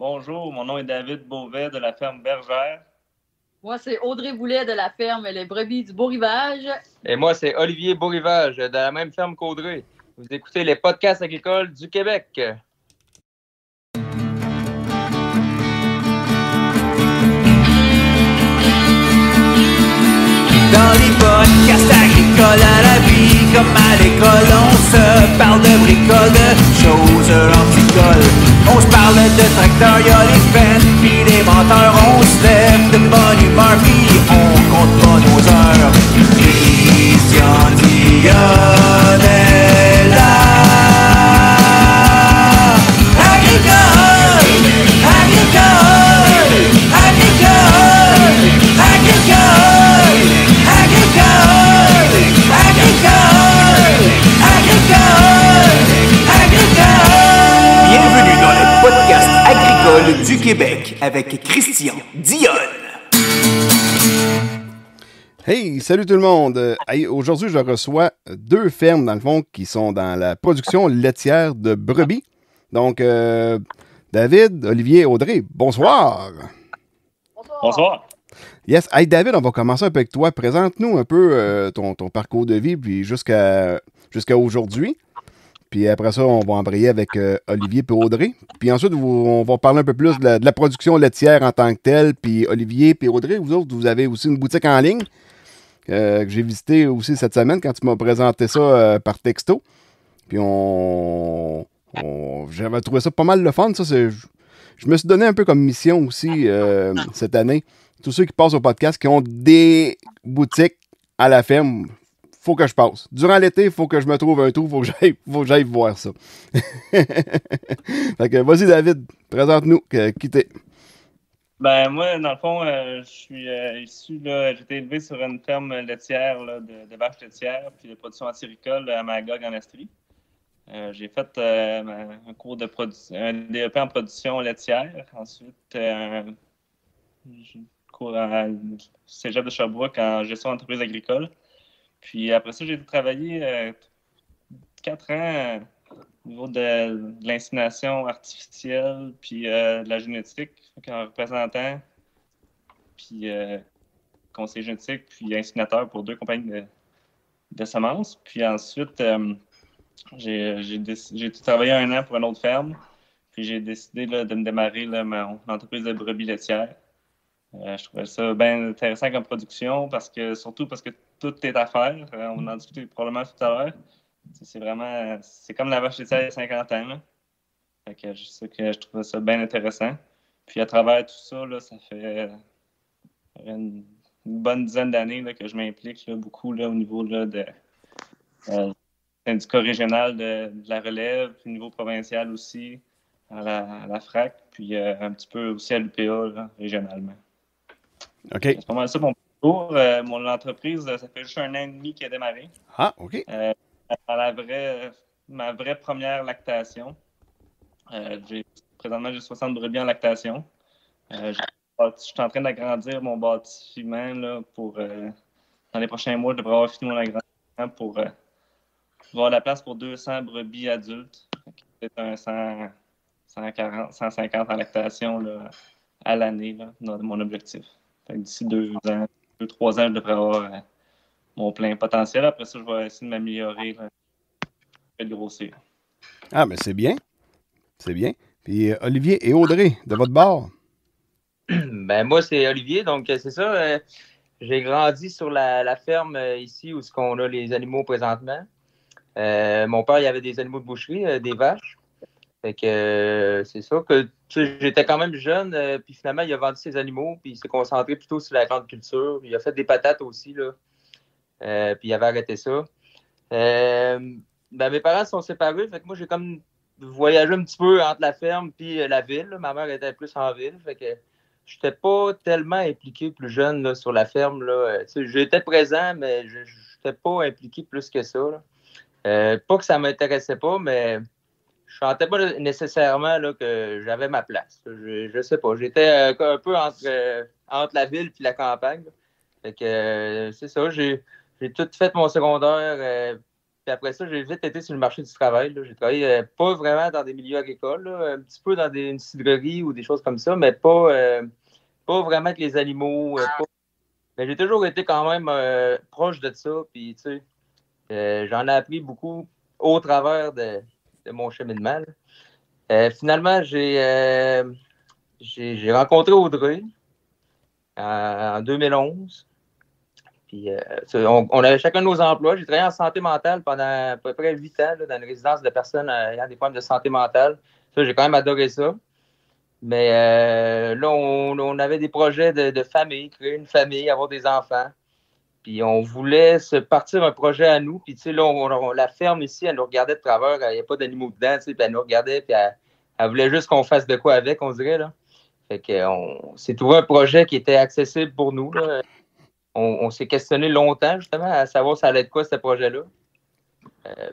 Bonjour, mon nom est David Beauvais de la ferme Bergère. Moi, c'est Audrey Boulet de la ferme Les Brebis du Beau-Rivage. Et moi, c'est Olivier Beau-Rivage de la même ferme qu'Audrey. Vous écoutez les podcasts agricoles du Québec. Dans les podcasts agricoles à la vie, comme à l'école, on se parle de bricoles, de choses anticoles. On se parle de tracteurs, y'a les fans, pis les menteurs. On se lève de bonne humeur, pis on compte pas nos heures. Christian Dionne est là. Agricole, agricole, agricole, agricole, agricole, agricole, agricole, agricole. Bienvenue dans le podcast agricole du Québec avec Christian Dionne. Hey, salut tout le monde! Hey, aujourd'hui, je reçois deux fermes, dans le fond, qui sont dans la production laitière de brebis. Donc, David, Olivier, Audrey, bonsoir! Bonsoir. Yes, hey David, on va commencer un peu avec toi. Présente-nous un peu ton parcours de vie, puis jusqu'à aujourd'hui. Puis après ça, on va embrayer avec Olivier et Audrey. Puis ensuite, on va parler un peu plus de la production laitière en tant que telle. Puis Olivier et Audrey, vous autres, vous avez aussi une boutique en ligne que j'ai visitée aussi cette semaine quand tu m'as présenté ça par texto. Puis j'avais trouvé ça pas mal le fun. Ça, je me suis donné un peu comme mission aussi cette année. Tous ceux qui passent au podcast, qui ont des boutiques à la ferme, faut que je passe. Durant l'été, il faut que je me trouve un trou, faut que j'aille voir ça. Fait que vas-y David, présente-nous, qui t'es. Ben moi, dans le fond, je suis issu, j'ai été élevé sur une ferme laitière là, de vaches laitières, puis de production antiricole à Magog en Estrie. J'ai fait un cours de un DEP en production laitière. Ensuite, un cours à Cégep de Sherbrooke en gestion d'entreprise agricole. Puis après ça, j'ai travaillé 4 ans au niveau de l'insémination artificielle, puis de la génétique, en représentant, puis conseiller génétique, puis inséminateur pour 2 compagnies de semences. Puis ensuite, j'ai travaillé 1 an pour une autre ferme, puis j'ai décidé là, de me démarrer là, mon entreprise de brebis laitières. Je trouvais ça bien intéressant comme production, surtout parce que tout est à faire. On en discutait probablement tout à l'heure. C'est comme la vache laitière il y a 50 ans. Là. Fait que je trouvais ça bien intéressant. Puis à travers tout ça, là, ça fait une bonne dizaine d'années là, que je m'implique là, beaucoup là, au niveau là, de syndicat régional de la relève, puis au niveau provincial aussi, à la FRAC, puis un petit peu aussi à l'UPA là, régionalement. OK. C'est pas mal ça mon parcours. Mon entreprise, ça fait juste 1 an et demi qu'elle a démarré. Ah, OK. Ma vraie première lactation. Présentement, j'ai 60 brebis en lactation. Je suis en train d'agrandir mon bâtiment là, pour dans les prochains mois, je devrais avoir fini mon agrandissement pour avoir la place pour 200 brebis adultes. C'est un 140, 150 en lactation là, à l'année, là, mon objectif. D'ici 2 ans, 2-3 ans, je devrais avoir mon plein potentiel. Après ça, je vais essayer de m'améliorer et de grossir. Ah, mais c'est bien. C'est bien. Puis Olivier et Audrey, de votre bord. Ben moi, c'est Olivier, donc c'est ça. J'ai grandi sur la ferme ici où on a les animaux présentement. Mon père, il avait des animaux de boucherie, des vaches. Fait que c'est ça que j'étais quand même jeune, puis finalement, il a vendu ses animaux, puis il s'est concentré plutôt sur la grande culture. Il a fait des patates aussi, là. Puis il avait arrêté ça. Mes parents se sont séparés, fait que moi, j'ai comme voyagé un petit peu entre la ferme puis la ville. Là. Ma mère était plus en ville, fait que j'étais pas tellement impliqué plus jeune là, sur la ferme. Là. J'étais présent, mais je n'étais pas impliqué plus que ça. Là. Pas que ça m'intéressait pas, mais je sentais pas nécessairement là, que j'avais ma place. Je sais pas. J'étais un peu entre la ville et la campagne. Là. Fait que c'est ça. J'ai tout fait mon secondaire. Puis Puis après ça, j'ai vite été sur le marché du travail. Là. J'ai travaillé pas vraiment dans des milieux agricoles, là, un petit peu dans une cidrerie ou des choses comme ça, mais pas vraiment avec les animaux. Mais j'ai toujours été quand même proche de ça. Puis, tu sais, j'en ai appris beaucoup au travers de mon cheminement. Finalement, j'ai rencontré Audrey en 2011. Puis, on avait chacun nos emplois. J'ai travaillé en santé mentale pendant à peu près 8 ans là, dans une résidence de personnes ayant des problèmes de santé mentale. Ça, j'ai quand même adoré ça. Mais là, on avait des projets de famille, créer une famille, avoir des enfants. Puis on voulait se partir un projet à nous. Puis tu sais, là, la ferme ici, elle nous regardait de travers. Il n'y a pas d'animaux dedans, tu sais. Puis elle nous regardait, puis elle voulait juste qu'on fasse de quoi avec, on dirait, là. Fait qu'on s'est trouvé un projet qui était accessible pour nous, là. On s'est questionné longtemps, justement, à savoir ça allait être quoi, ce projet-là.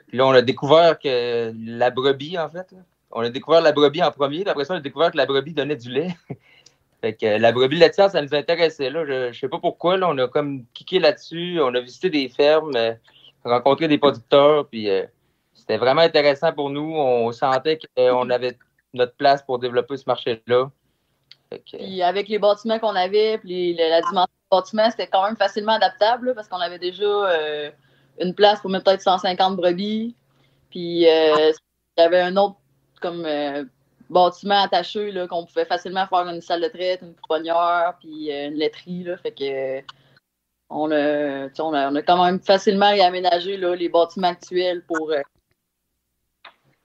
Puis là, on a découvert que la brebis, en fait, là, on a découvert la brebis en premier. Puis après ça, on a découvert que la brebis donnait du lait. Fait que la brebis laitière, ça nous intéressait. Là. Je ne sais pas pourquoi. Là, on a comme kické là-dessus. On a visité des fermes, rencontré des producteurs. Puis c'était vraiment intéressant pour nous. On sentait qu'on avait notre place pour développer ce marché-là. Puis avec les bâtiments qu'on avait, puis la dimension du bâtiment, c'était quand même facilement adaptable là, parce qu'on avait déjà une place pour mettre peut-être 150 brebis. Puis il y avait un autre comme bâtiment attaché là, qu'on pouvait facilement faire une salle de traite, une pouponnière, puis une laiterie. Là, fait que on a quand même facilement réaménagé là, les bâtiments actuels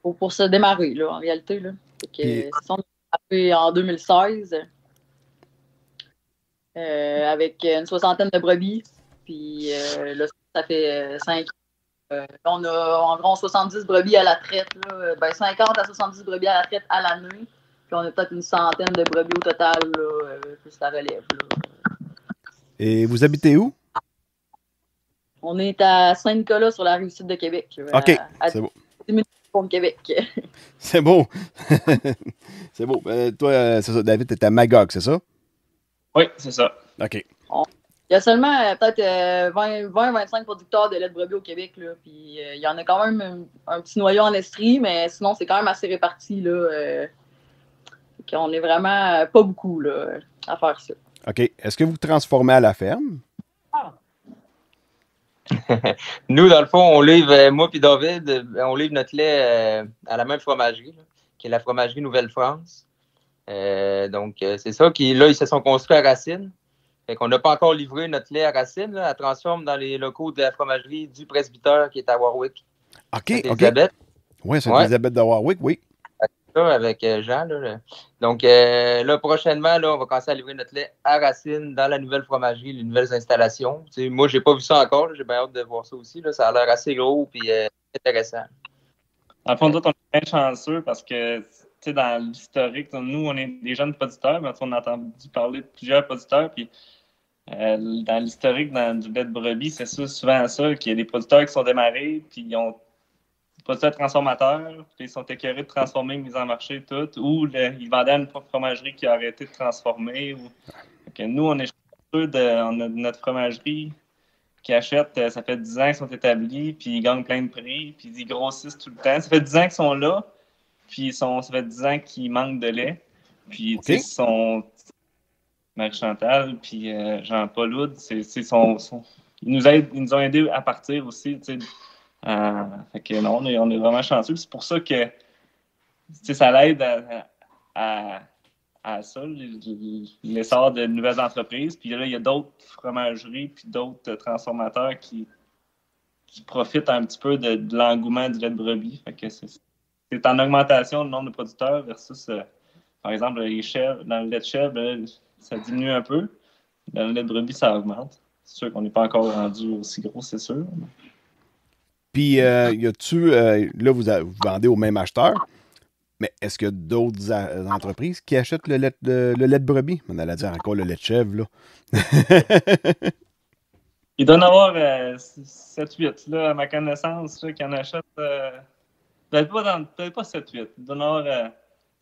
pour se démarrer là, en réalité. Là. Fait que, on a fait en 2016 avec une 60aine de brebis. Puis là, ça fait 5 ans. On a environ 70 brebis à la traite. Là. 50 à 70 brebis à la traite à l'année. Puis on a peut-être une centaine de brebis au total, là, plus la relève. Là. Et vous habitez où? On est à Saint-Nicolas, sur la rive sud de Québec. OK, c'est beau. 10 minutes de Québec. C'est beau. C'est beau. Toi, c'est ça, David, t'es à Magog, c'est ça? Oui, c'est ça. OK. Il y a seulement peut-être 20-25 producteurs de lait de brebis au Québec. Là, puis il y en a quand même un petit noyau en Estrie, mais sinon, c'est quand même assez réparti. Là, on est vraiment pas beaucoup là, à faire ça. OK. Est-ce que vous transformez à la ferme? Nous, dans le fond, on livre, moi et David, on livre notre lait à la même fromagerie, là, qui est la fromagerie Nouvelle-France. Donc, c'est ça. Là, ils se sont construits à Racine. Fait qu'on n'a pas encore livré notre lait à Racine. Là. Elle transforme dans les locaux de la fromagerie du presbytère qui est à Warwick. OK, Saint-Élisabeth. Oui, Saint-Élisabeth de Warwick, oui. Avec Jean. Là. Donc, là, prochainement, là, on va commencer à livrer notre lait à Racine dans la nouvelle fromagerie, les nouvelles installations. T'sais, moi, j'ai pas vu ça encore. Là. J'ai bien hâte de voir ça aussi. Là. Ça a l'air assez gros et intéressant. En fond, d'autres, on est bien chanceux parce que dans l'historique, nous, on est des jeunes producteurs, mais on a entendu parler de plusieurs producteurs. Puis, dans l'historique du lait de brebis, c'est souvent ça, qu'il y a des producteurs qui sont démarrés, puis ils ont des producteurs transformateurs, puis ils sont écœurés de transformer, mise en marché, tout, ou ils vendaient à une fromagerie qui a arrêté de transformer. Nous, on est chanceux on a notre fromagerie qui achètent, ça fait 10 ans qu'ils sont établis, puis ils gagnent plein de prix, puis ils grossissent tout le temps. Ça fait 10 ans qu'ils sont là, puis ça fait 10 ans qu'ils manquent de lait. Puis, tu sais, Marie-Chantal, puis Jean-Paul Houd, ils nous ont aidés à partir aussi, tu sais. Fait que non, on est vraiment chanceux. C'est pour ça que, ça l'aide à ça, l'essor de nouvelles entreprises. Puis là, il y a d'autres fromageries puis d'autres transformateurs qui profitent un petit peu de l'engouement du lait de brebis. Fait que c'est en augmentation le nombre de producteurs versus, par exemple, les chèvres. Dans le lait de chèvre, là, ça diminue un peu. Dans le lait de brebis, ça augmente. C'est sûr qu'on n'est pas encore rendu aussi gros, c'est sûr. Puis, y a-tu, là, vous vendez au même acheteur, mais est-ce qu'il y a d'autres entreprises qui achètent le lait de brebis? On allait dire encore le lait de chèvre, là. Il doit y en avoir 7-8, là, à ma connaissance, là, qui en achètent. Peut-être pas 7-8. Il doit y en avoir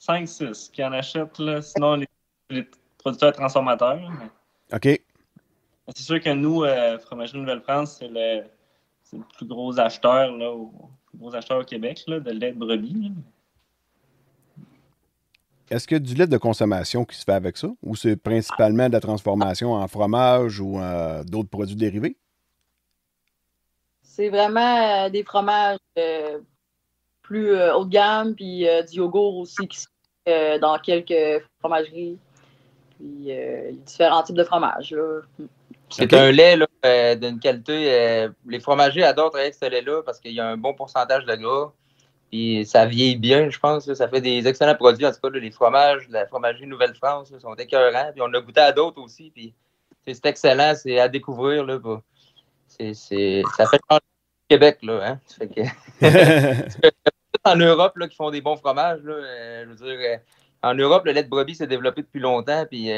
5-6 qui en achètent, là, sinon les producteurs transformateurs. Mais... OK. C'est sûr que nous, Fromagerie Nouvelle-France, le plus gros acheteur, là, au Québec là, de lait de brebis. Là. Est-ce qu'il y a du lait de consommation qui se fait avec ça? Ou c'est principalement de la transformation en fromage ou d'autres produits dérivés? C'est vraiment des fromages plus haut de gamme, puis du yogourt aussi qui se fait dans quelques fromageries. Puis il y a différents types de fromages. Là. C'est un lait là, d'une qualité. Les fromagers adorent travailler avec ce lait-là parce qu'il y a un bon pourcentage de gras. Puis ça vieillit bien, je pense. Là. Ça fait des excellents produits. En tout cas, là, les fromages de la fromagerie Nouvelle-France là, sont écœurants. Puis on a goûté à d'autres aussi. Puis c'est excellent. C'est à découvrir. Là, ça fait changer le Québec. Là, hein? Ça fait que... en Europe là, qui font des bons fromages. Là, je veux dire, en Europe, le lait de brebis s'est développé depuis longtemps. Puis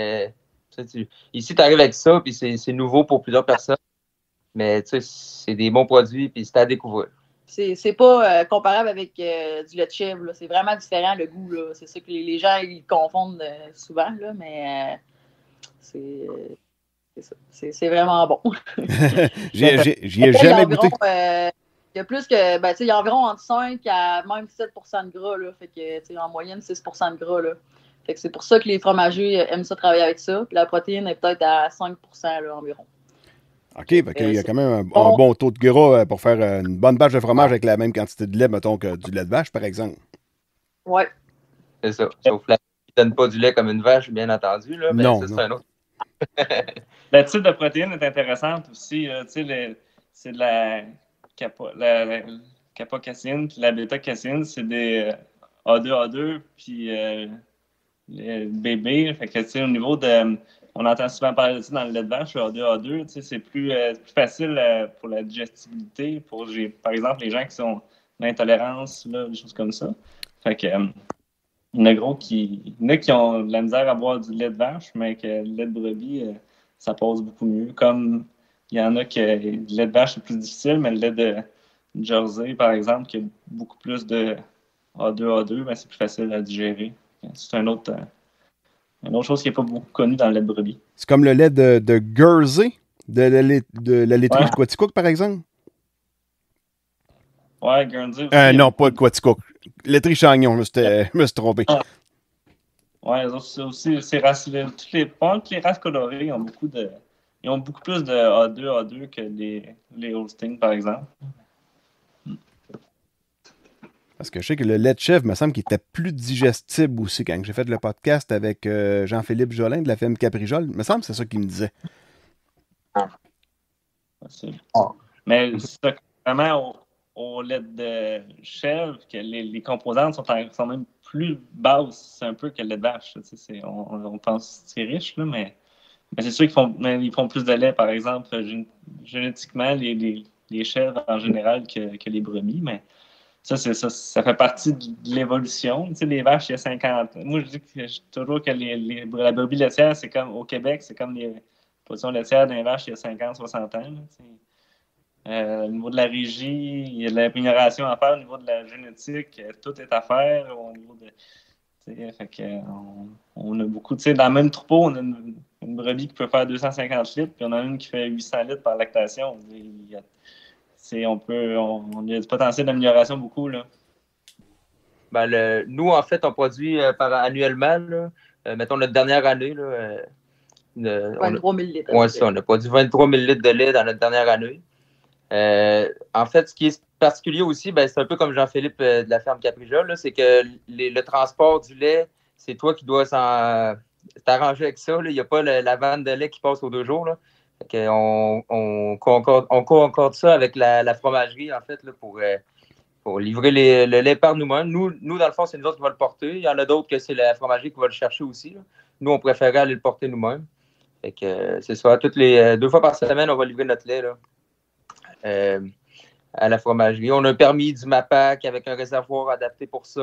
ici, tu arrives avec ça. Puis c'est nouveau pour plusieurs personnes. Mais c'est des bons produits. Puis c'est à découvrir. C'est pas comparable avec du lait de chèvre. Là. C'est vraiment différent le goût. Là. C'est ça que les gens ils confondent souvent, là, mais c'est ça. C'est vraiment bon. J'y ai jamais goûté. Il y a plus que. Il y a environ entre 5 à même 7 % de gras. Là, fait que, en moyenne, 6 % de gras. Là. Fait que c'est pour ça que les fromagers aiment ça travailler avec ça. Puis la protéine est peut-être à 5 % là, environ. OK, fait qu'il y a quand même un bon taux de gras pour faire une bonne bâche de fromage avec la même quantité de lait, mettons, que du lait de vache, par exemple. Oui. C'est ça. Sauf que ne donne pas du lait comme une vache, bien entendu. Là, mais non. C'est un autre. Le type de protéine est intéressante aussi. C'est de la capocacine puis la bêta-caséine. C'est des A2A2 puis les bébés. Fait que, au niveau de... On entend souvent parler de ça dans le lait de vache, le A2A2, c'est plus facile pour la digestibilité, pour, par exemple, les gens qui sont d'intolérance, des choses comme ça. Fait que, il y en a qui ont de la misère à boire du lait de vache, mais que le lait de brebis, ça passe beaucoup mieux. Comme il y en a que le lait de vache, c'est plus difficile, mais le lait de Jersey, par exemple, qui a beaucoup plus de A2A2, ben, c'est plus facile à digérer. C'est une autre chose qui n'est pas beaucoup connue dans le lait de brebis. C'est comme le lait de Jersey, de la laiterie Quaticook, par exemple? Ouais, Guernsey aussi. Non, pas de Quaticook. Laiterie Chagnon, je me suis trompé. Ouais, les autres aussi, toutes les races colorées ont beaucoup plus de A2 que les Holstein, par exemple. Parce que je sais que le lait de chèvre, me semble qu'il était plus digestible aussi. Quand j'ai fait le podcast avec Jean-Philippe Jolin de la ferme Caprijol, me semble que c'est ça qu'il me disait. Mais c'est vraiment au lait de chèvre que les composantes sont même plus basses, un peu que le lait de vache. On pense que c'est riche, là, mais c'est sûr qu'ils font plus de lait, par exemple, génétiquement, les chèvres en général que les brebis, mais ça fait partie de l'évolution. Tu sais, les vaches, il y a 50 ans. Moi, je dis toujours que la brebis laitière, c'est comme au Québec, c'est comme les productions laitières d'un vache il y a 50, 60 ans. Au niveau de la régie, il y a de l'amélioration à faire. Au niveau de la génétique, tout est à faire. Au niveau fait que, on a beaucoup. Dans le même troupeau, on a une brebis qui peut faire 250 litres, puis on a une qui fait 800 litres par lactation. Il y a du potentiel d'amélioration beaucoup. Là. Ben, nous, en fait, on produit annuellement, là, mettons notre dernière année. Là, 23 000 litres. Oui, ça, on a produit 23 000 litres de lait dans notre dernière année. En fait, ce qui est particulier aussi, c'est un peu comme Jean-Philippe de la ferme Caprijol, là, c'est que le transport du lait, c'est toi qui dois t'arranger avec ça. Il n'y a pas la vanne de lait qui passe aux 2 jours. Là. On concorde ça avec la fromagerie, en fait, là, pour livrer le lait par nous-mêmes. Nous, dans le fond, c'est nous autres qui va le porter. Il y en a d'autres que c'est la fromagerie qui va le chercher aussi. Là. Nous, on préférait aller le porter nous-mêmes. Fait que c'est ça. Toutes les 2 fois par semaine, on va livrer notre lait là, à la fromagerie. On a un permis du MAPAC avec un réservoir adapté pour ça.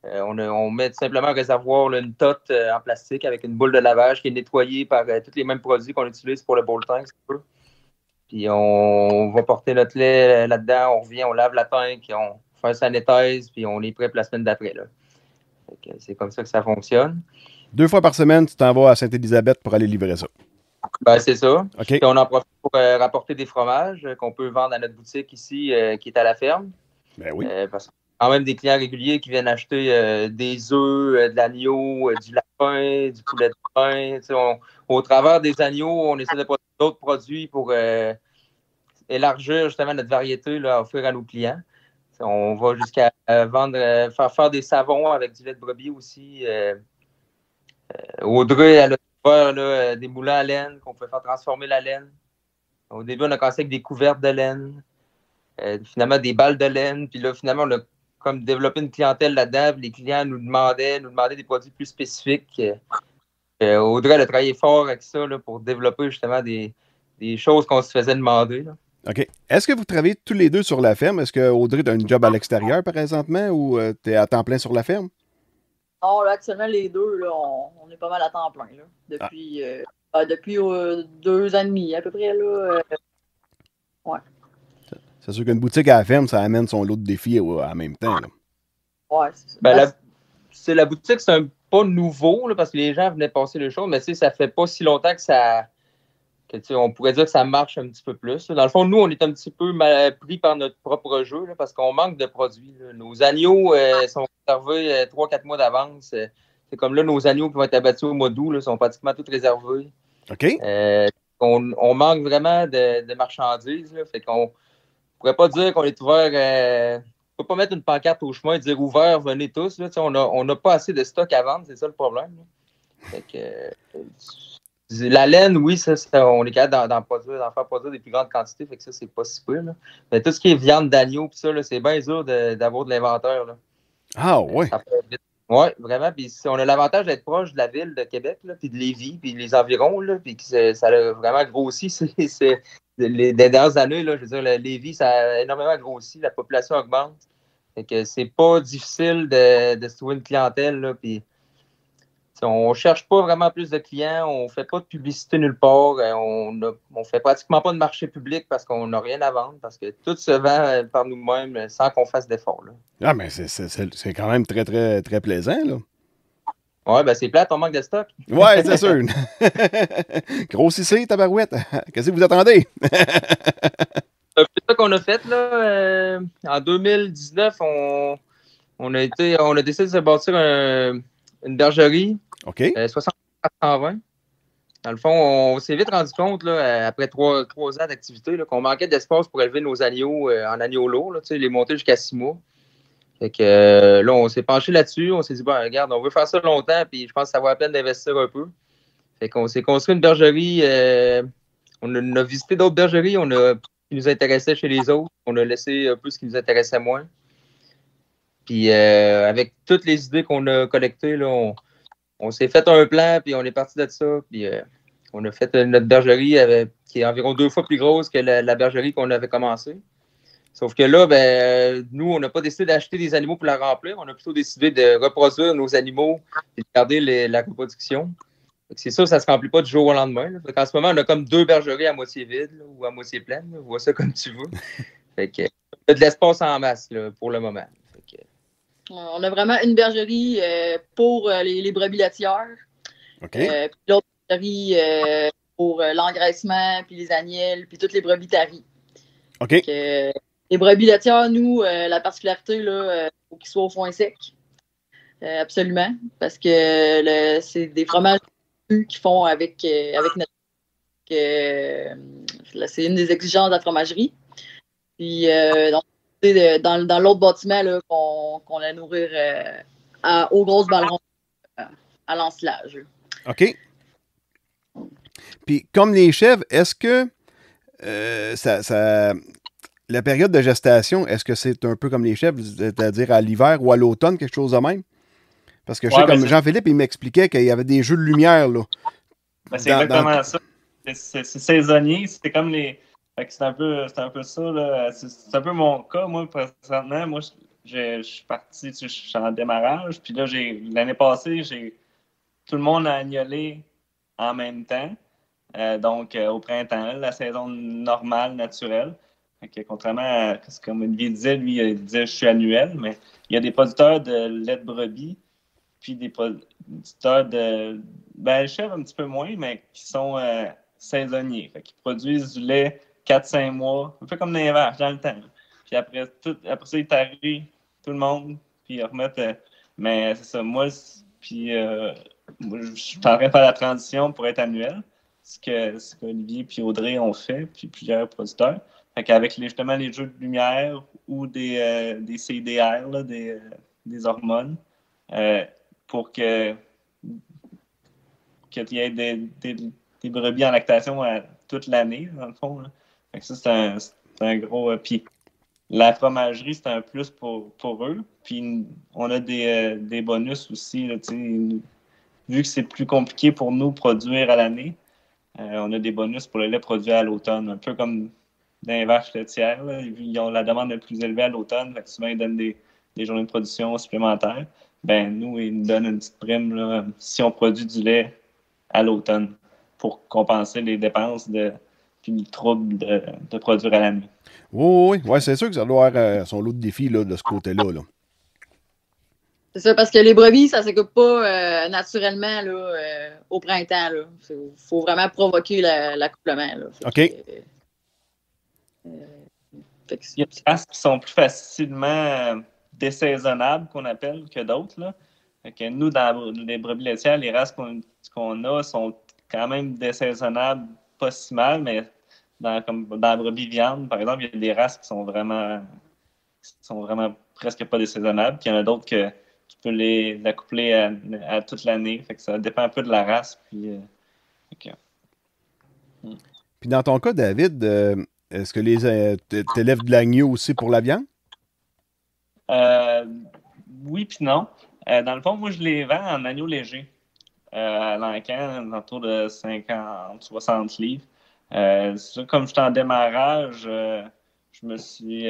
On met simplement un réservoir, là, une tote en plastique avec une boule de lavage qui est nettoyée par tous les mêmes produits qu'on utilise pour le bowl tank. Puis on va porter notre lait là-dedans, on revient, on lave la tank, on fait un sanitaise, puis on est prêt pour la semaine d'après. Là. C'est comme ça que ça fonctionne. 2 fois par semaine, tu t'en vas à Sainte-Élisabeth pour aller livrer ça. Ben, c'est ça. OK. Puis on en profite pour rapporter des fromages qu'on peut vendre à notre boutique ici, qui est à la ferme. Ben oui. Parce qu'on a quand même des clients réguliers qui viennent acheter des œufs, de l'agneau, du lapin, du poulet de pain. Au travers des agneaux, on essaie de produire d'autres produits pour élargir justement notre variété là, à offrir à nos clients. On va jusqu'à vendre, faire des savons avec du lait de brebis aussi. Audrey, elle a ouvert des moulins à laine qu'on peut faire transformer la laine. Au début, on a commencé avec des couvertes de laine. Finalement, des balles de laine. Puis là, finalement, on a comme développé une clientèle là-dedans. Les clients nous demandaient des produits plus spécifiques. Audrey, elle a travaillé fort avec ça là, pour développer justement des choses qu'on se faisait demander. Là. OK. Est-ce que vous travaillez tous les deux sur la ferme? Est-ce que Audrey a un job à l'extérieur, présentement, ou tu es à temps plein sur la ferme? Non, là, actuellement, les deux, là, on est pas mal à temps plein. Là, depuis 2 ans et demi, à peu près. Là, ouais. C'est sûr qu'une boutique à la ferme, ça amène son lot de défis en même temps. Là. Ouais, c'est ça. Ben, la boutique, c'est pas nouveau, là, parce que les gens venaient passer le show, mais ça fait pas si longtemps que on pourrait dire que ça marche un petit peu plus. Dans le fond, nous, on est un petit peu mal pris par notre propre jeu là, parce qu'on manque de produits. Là. Nos agneaux sont réservés 3-4 mois d'avance. C'est comme là, nos agneaux qui vont être abattus au mois d'août sont pratiquement tous réservés. OK. On manque vraiment de marchandises. Là, fait qu'on pourrait pas dire qu'on est ouvert. On peut pas mettre une pancarte au chemin et dire ouvert, venez tous. Là, on n'a pas assez de stock à vendre, c'est ça le problème. Là. Fait que, la laine, oui, ça, on est capable d'en faire produire des plus grandes quantités, fait que ça, c'est pas si peu. Là. Mais tout ce qui est viande d'agneau, pis ça, là, c'est bien dur d'avoir de l'inventaire. Là. Ah, ouais. Oui, vraiment. Puis on a l'avantage d'être proche de la ville de Québec, là, puis de Lévis, puis les environs, là, puis que ça a vraiment grossi. Les dernières années, là, je veux dire, Lévis, ça a énormément grossi, la population augmente. Fait que c'est pas difficile de se trouver une clientèle, là, puis on cherche pas vraiment plus de clients, on fait pas de publicité nulle part, on fait pratiquement pas de marché public parce qu'on n'a rien à vendre, parce que tout se vend par nous-mêmes sans qu'on fasse d'efforts. Ah, mais c'est quand même très, très, très plaisant, là. Ouais, ben c'est plate, on manque de stock. Ouais, c'est sûr. Grossissez, tabarouette. Qu'est-ce que vous attendez? C'est ça qu'on a fait, là. En 2019, on a décidé de se bâtir une bergerie. OK. 60-420. Dans le fond, on s'est vite rendu compte, là, après 3 ans d'activité, là, qu'on manquait d'espace pour élever nos agneaux en agneaux lourds, là, les monter jusqu'à 6 mois. Fait que là, on s'est penché là-dessus. On s'est dit, bon, regarde, on veut faire ça longtemps, puis je pense que ça vaut la peine d'investir un peu. Fait qu'on s'est construit une bergerie. On a visité d'autres bergeries. On a ce qui nous intéressait chez les autres. On a laissé un peu ce qui nous intéressait moins. Puis avec toutes les idées qu'on a collectées, là, on s'est fait un plan, puis on est parti de ça. Puis on a fait notre bergerie qui est environ 2 fois plus grosse que la bergerie qu'on avait commencé. Sauf que là, ben, nous, on n'a pas décidé d'acheter des animaux pour la remplir. On a plutôt décidé de reproduire nos animaux et de garder la reproduction. C'est sûr, ça ne se remplit pas du jour au lendemain. En ce moment, on a comme 2 bergeries à moitié vides là, ou à moitié pleines. Là. Vois ça comme tu veux. Fait que, on a de l'espace en masse là, pour le moment. Fait que... On a vraiment une bergerie pour les brebis laitières. OK. Puis l'autre bergerie pour l'engraissement, puis les agnelles, puis toutes les brebis taries. OK. Les brebis laitières, nous, la particularité, il faut qu'ils soient au foin sec. Absolument. Parce que c'est des fromages qu'ils font avec notre. C'est une des exigences de la fromagerie. Puis, donc, dans l'autre bâtiment, là, qu'on a nourrir aux grosses ballons à l'ensilage. OK. Puis, comme les chèvres, est-ce que la période de gestation, est-ce que c'est un peu comme les chèvres, c'est-à-dire à l'hiver ou à l'automne, quelque chose de même? Parce que je sais, comme Jean-Philippe, il m'expliquait qu'il y avait des jeux de lumière, là. Ben, c'est exactement ça. C'est saisonnier. C'est comme les... C'est un peu ça, là. C'est un peu mon cas, moi, présentement. Moi, je suis parti, je suis en démarrage. Puis là, l'année passée, tout le monde a agnolé en même temps. Donc, au printemps, la saison normale, naturelle. Okay, contrairement à ce que Olivier disait, lui, il disait je suis annuel, mais il y a des producteurs de lait de brebis, puis des producteurs de chèvres un petit peu moins, mais qui sont saisonniers. Fait qu'ils produisent du lait 4-5 mois, un peu comme dans les vaches, dans le temps. Puis après ça, ils tarient tout le monde, puis ils remettent. Mais c'est ça, moi, je suis en train de faire la transition pour être annuel, ce qu'Olivier et Audrey ont fait, puis plusieurs producteurs. Fait qu'avec justement les jeux de lumière ou des CDR, là, des hormones, pour qu'il y ait des brebis en lactation toute l'année, dans le fond. Là. Fait que ça, c'est un gros... puis la fromagerie, c'est un plus pour eux. Puis on a des bonus aussi. Là, vu que c'est plus compliqué pour nous de produire à l'année, on a des bonus pour le lait produit à l'automne. Un peu comme dans les vaches laitières. Là, ils ont la demande la plus élevée à l'automne. Fait que souvent, ils donnent des journées de production supplémentaires. Ben nous, ils nous donnent une petite prime là, si on produit du lait à l'automne pour compenser les dépenses puis le trouble de produire à l'année. Oui, c'est sûr que ça doit avoir son lot de défis là, de ce côté-là. Là. C'est ça, parce que les brebis, ça ne s'écoupe pas naturellement là, au printemps. Il faut vraiment provoquer l'accouplement. Là. OK. Il y a des races qui sont plus facilement désaisonnables, qu'on appelle, que d'autres. Là. Fait que nous, dans les brebis laitières, les races qu'on a sont quand même désaisonnables, pas si mal, mais comme dans la brebis viande, par exemple, il y a des races qui sont vraiment presque pas désaisonnables. Puis il y en a d'autres que tu peux l'accoupler à toute l'année. Fait que ça dépend un peu de la race. Puis dans ton cas, David, est-ce que t'élèves de l'agneau aussi pour la viande? Oui, puis non. Dans le fond, moi, je les vends en agneau léger. À l'encan, autour de 50-60 livres. C'est sûr, comme j'étais en démarrage, je me suis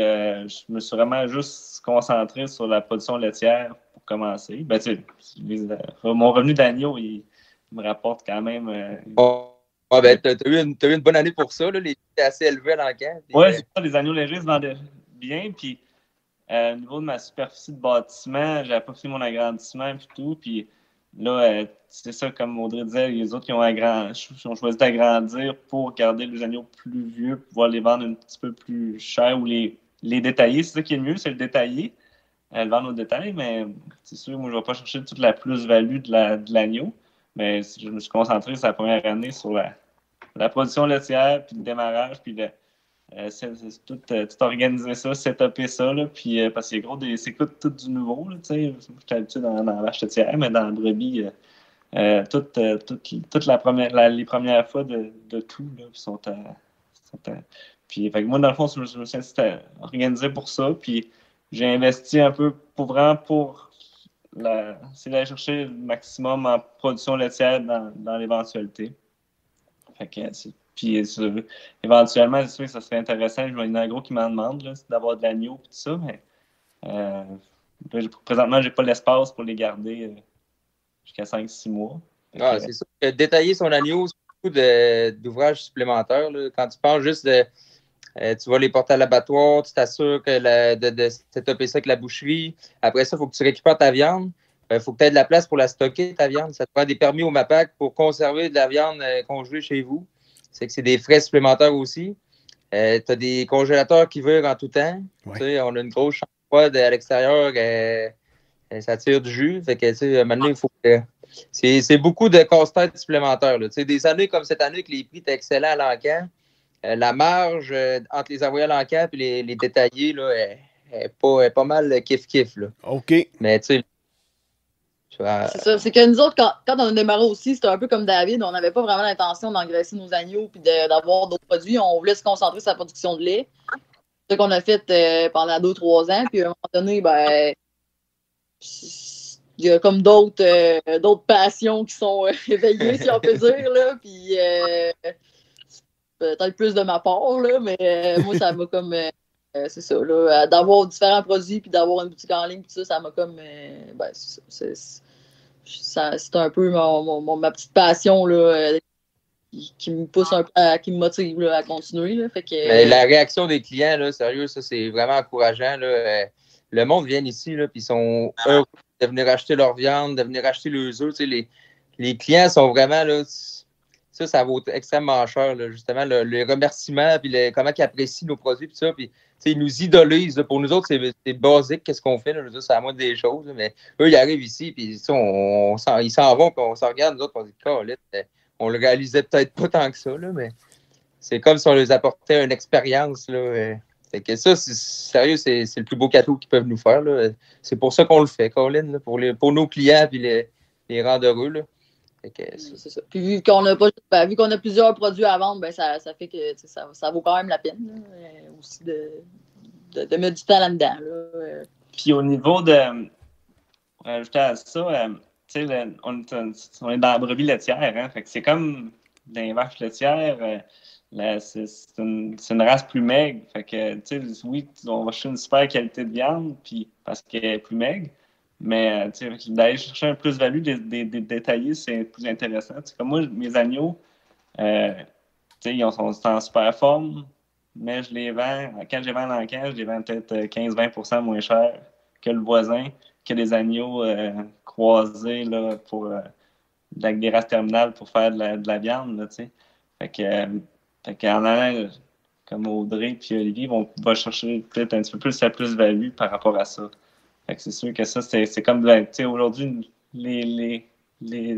vraiment juste concentré sur la production laitière pour commencer. Ben, mon revenu d'agneau, il me rapporte quand même. Ben, t'as eu une bonne année pour ça, là, les prix assez élevés à l'encan. Oui, c'est ça, les agneaux légers se vendaient bien. Puis, au niveau de ma superficie de bâtiment, j'avais pas fait mon agrandissement et tout. Puis là, c'est ça, comme Audrey disait, les autres qui ont choisi d'agrandir pour garder les agneaux plus vieux, pour pouvoir les vendre un petit peu plus cher ou les détailler. C'est ça qui est le mieux, c'est le détailler. Le vendre au détail, mais c'est sûr, moi, je ne vais pas chercher toute la plus-value de l'agneau. Mais je me suis concentré sur la première année sur la production laitière, puis le démarrage, puis c'est tout organiser ça, setuper ça, là, puis parce que c'est tout du nouveau, tu sais. J'étais habitué dans la vache laitière, mais dans la brebis, toute les premières fois de tout, là, puis fait que moi, dans le fond, je me suis organisé pour ça, puis j'ai investi un peu pour c'est d'aller chercher le maximum en production laitière dans l'éventualité. Fait que puis éventuellement, c'est sûr que ça serait intéressant. Je vois une agro qui m'en demande là, d'avoir de l'agneau et tout ça, mais présentement, j'ai pas l'espace pour les garder jusqu'à 5-6 mois. Ah, c'est sûr que détailler son agneau, c'est beaucoup d'ouvrages supplémentaires. Là. Quand tu penses juste tu vas les porter à l'abattoir, tu t'assures de setuper ça avec la boucherie. Après ça, il faut que tu récupères ta viande. Il faut que tu aies de la place pour la stocker, ta viande. Ça te prend des permis au MAPAC pour conserver de la viande congelée chez vous. C'est des frais supplémentaires aussi. Tu as des congélateurs qui virent en tout temps. Ouais. Tu sais, on a une grosse chambre froide à l'extérieur. Ça tire du jus. Fait que, tu sais, maintenant, il faut que... C'est beaucoup de casse-tête supplémentaires. Là. Tu sais, des années comme cette année que les prix étaient excellents à l'encan. La marge entre les envoyés à l'encan et les détaillés là, est pas mal kiff-kiff. Là. OK. Mais tu sais, c'est ça. C'est que nous autres, quand on a démarré aussi, c'était un peu comme David, on n'avait pas vraiment l'intention d'engraisser nos agneaux et d'avoir d'autres produits. On voulait se concentrer sur la production de lait. C'est ce qu'on a fait pendant 2-3 ans. Puis à un moment donné, ben, il y a comme d'autres passions qui sont éveillées, si on peut dire. Là. Puis peut-être plus de ma part, là, mais moi, ça m'a comme... c'est ça, là, d'avoir différents produits puis d'avoir une boutique en ligne, puis ça m'a comme... ben, c'est un peu ma petite passion, là, qui me pousse un peu, qui me motive là, à continuer. Là, fait que, mais la réaction des clients, là, sérieux, ça, c'est vraiment encourageant. Là. Le monde vient ici, puis ils sont heureux de venir acheter leur viande, de venir acheter leurs œufs. Les clients sont vraiment... là. ça vaut extrêmement cher, là, justement, les remerciements, puis comment ils apprécient nos produits, puis ça, puis ils nous idolisent. Là. Pour nous autres, c'est basique, qu'est-ce qu'on fait, là, je veux dire, c'est à moi des choses, là, mais eux, ils arrivent ici, puis ils s'en vont, puis on s'en regarde, nous autres, on dit, on le réalisait peut-être pas tant que ça, là, mais c'est comme si on leur apportait une expérience, là. Fait que ça, sérieux, c'est le plus beau cadeau qu'ils peuvent nous faire, là. C'est pour ça qu'on le fait, Colin, là, pour nos clients, puis les rendre heureux, là. C'est ça. Puis vu qu'on a plusieurs produits à vendre, ben ça fait que ça vaut quand même la peine là, aussi de mettre du temps là-dedans. Là. Puis au niveau de rajouter à ça, tu sais, on est dans la brebis laitière, hein, fait que c'est comme les vaches laitières, c'est une race plus maigre. Fait que, tu sais, oui, on va chercher une super qualité de viande, puis parce qu'elle est plus maigre. Mais d'aller chercher un plus-value des détaillés, c'est plus intéressant. T'sais, comme moi, mes agneaux, ils sont en super forme, mais je les vends, quand je les vends dans le camp, je les vends peut-être 15-20% moins cher que le voisin, que des agneaux croisés là, avec des races terminales pour faire de la viande. Là, fait qu'en allant, comme Audrey et Olivier, va chercher peut-être un petit peu plus la plus-value par rapport à ça. Fait que c'est sûr que ça, c'est comme, tu sais, aujourd'hui, les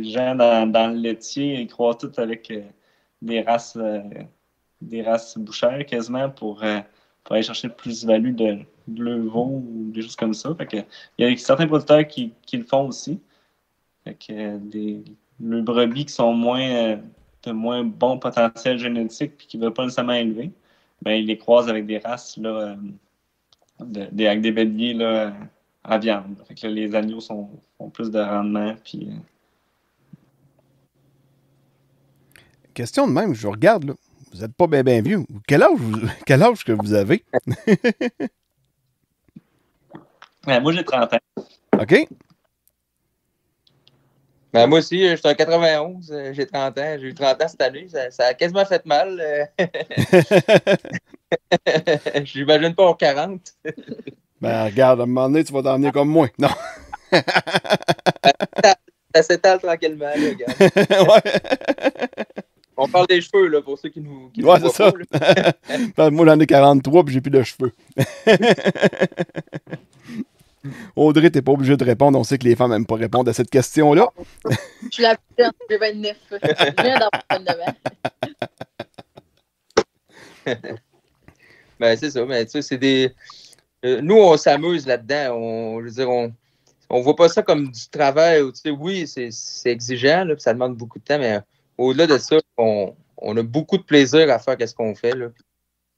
gens dans le laitier, ils croient tous avec des races bouchères quasiment pour aller chercher plus-value de bleu-veau ou des choses comme ça. Fait que il y a certains producteurs qui le font aussi. Fait que les brebis qui sont de moins bon potentiel génétique et qui ne veulent pas nécessairement élever, ben, ils les croisent avec des races là, avec des béliers là, à viande. Fait que là, les agneaux font plus de rendement. Puis, Question de même, je regarde, là. Vous n'êtes pas bien vieux. Quel âge que vous avez? moi, j'ai 30 ans. OK. Ben, moi aussi, je suis en 91, j'ai 30 ans. J'ai eu 30 ans cette année. Ça a quasiment fait mal. J'imagine pas en 40. Ben, regarde, à un moment donné, tu vas t'emmener comme moi. Non. Ça s'étale tranquillement, là, regarde. Ouais. On parle des cheveux, là, pour ceux qui nous ouais, c'est ça. Ben, moi, j'en ai 43 puis j'ai plus de cheveux. Audrey, t'es pas obligé de répondre. On sait que les femmes n'aiment pas répondre à cette question-là. Je suis la plus j'ai 29. Je viens d'avoir 29 ans. Ben, c'est ça. Mais tu sais, c'est des... nous, on s'amuse là-dedans. Je veux dire, on voit pas ça comme du travail. Tu sais, oui, c'est exigeant, là, puis ça demande beaucoup de temps, mais au-delà de ça, on a beaucoup de plaisir à faire ce qu'on fait, là.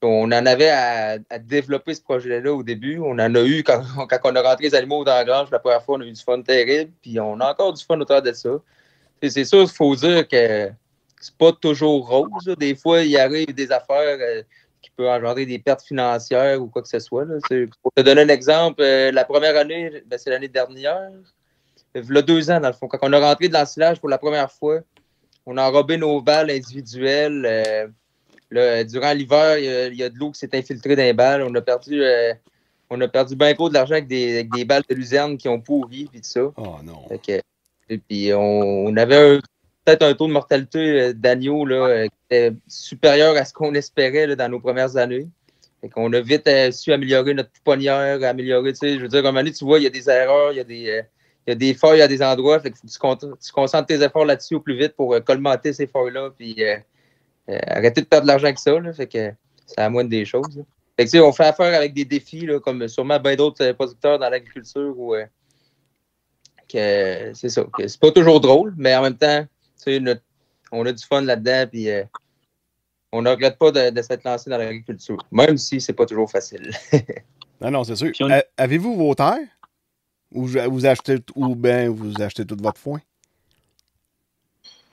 On en avait à développer ce projet-là au début. On en a eu quand on a rentré les animaux dans la grange. La première fois, on a eu du fun terrible. Puis on a encore du fun autour de ça. Et c'est sûr, il faut dire que c'est pas toujours rose. Là. Des fois, il arrive des affaires qui peuvent engendrer des pertes financières ou quoi que ce soit. Là. Pour te donner un exemple, la première année, c'est l'année dernière. Il y a 2 ans, dans le fond. Quand on a rentré de l'ensilage pour la première fois, on a enrobé nos balles individuelles. Là, durant l'hiver, il y a de l'eau qui s'est infiltrée dans les balles. On a perdu bien gros de l'argent avec des balles de luzerne qui ont pourri et tout ça. Oh non. Et puis on avait peut-être un taux de mortalité d'agneaux qui était supérieur à ce qu'on espérait là, dans nos premières années. Fait qu'on a vite su améliorer notre pouponnière, améliorer, tu sais, je veux dire, à un moment donné, tu vois, il y a des erreurs, il y a des failles à des endroits. Fait que tu concentres tes efforts là-dessus au plus vite pour colmater ces failles-là. Puis arrêter de perdre de l'argent avec ça, là, fait que c'est la moindre des choses. Là. Fait que, on fait affaire avec des défis, là, comme sûrement bien d'autres producteurs dans l'agriculture où que c'est ça. Que c'est pas toujours drôle, mais en même temps, on a du fun là-dedans, puis on ne regrette pas de s'être lancé dans l'agriculture, même si c'est pas toujours facile. Non, c'est sûr. Avez-vous vos terres? Ou vous achetez tout votre foin?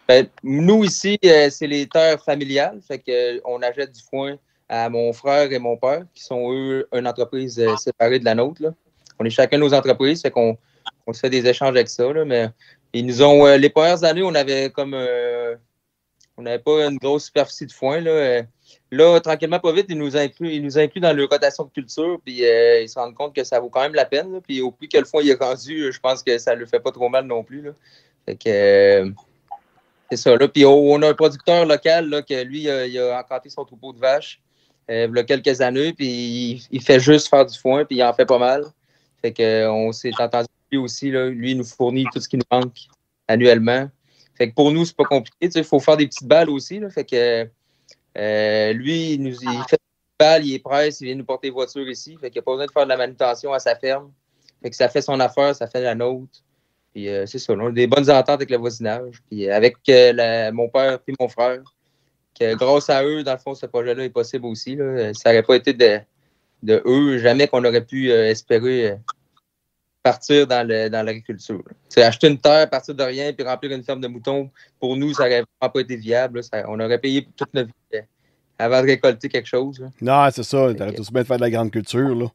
Ben, nous, ici, c'est les terres familiales. Fait que, on achète du foin à mon frère et mon père, qui sont, eux, une entreprise séparée de la nôtre. Là. On est chacun nos entreprises. Fait qu'on se fait des échanges avec ça. Là, mais ils nous ont... les premières années, on avait comme... on n'avait pas une grosse superficie de foin. Là, tranquillement, pas vite, ils nous incluent dans leur rotation de culture. Puis ils se rendent compte que ça vaut quand même la peine. Là, puis au plus que le foin est rendu, je pense que ça ne le fait pas trop mal non plus. Là. Fait que... c'est ça. Là. Puis on a un producteur local là, que lui, il a encadré son troupeau de vaches il y a quelques années, puis il fait juste faire du foin, puis il en fait pas mal. Fait qu'on s'est entendu lui aussi. Là. Lui, il nous fournit tout ce qui nous manque annuellement. Fait que pour nous, c'est pas compliqué. Il faut faire des petites balles aussi. Là. Fait que lui, il fait des balles, il est presse, il vient nous porter les voitures ici. Fait qu'il n'a pas besoin de faire de la manutention à sa ferme. Fait que ça fait son affaire, ça fait la nôtre. Puis c'est ça, on a des bonnes ententes avec le voisinage. Puis avec mon père et mon frère, que grâce à eux, dans le fond, ce projet-là est possible aussi. Là. Ça n'aurait pas été de eux, jamais qu'on aurait pu espérer partir dans l'agriculture. Acheter une terre, partir de rien, puis remplir une ferme de moutons, pour nous, ça n'aurait vraiment pas été viable. On aurait payé toute notre vie avant de récolter quelque chose. Là. Non, c'est ça. T'aurais tout bien de faire de la grande culture, là.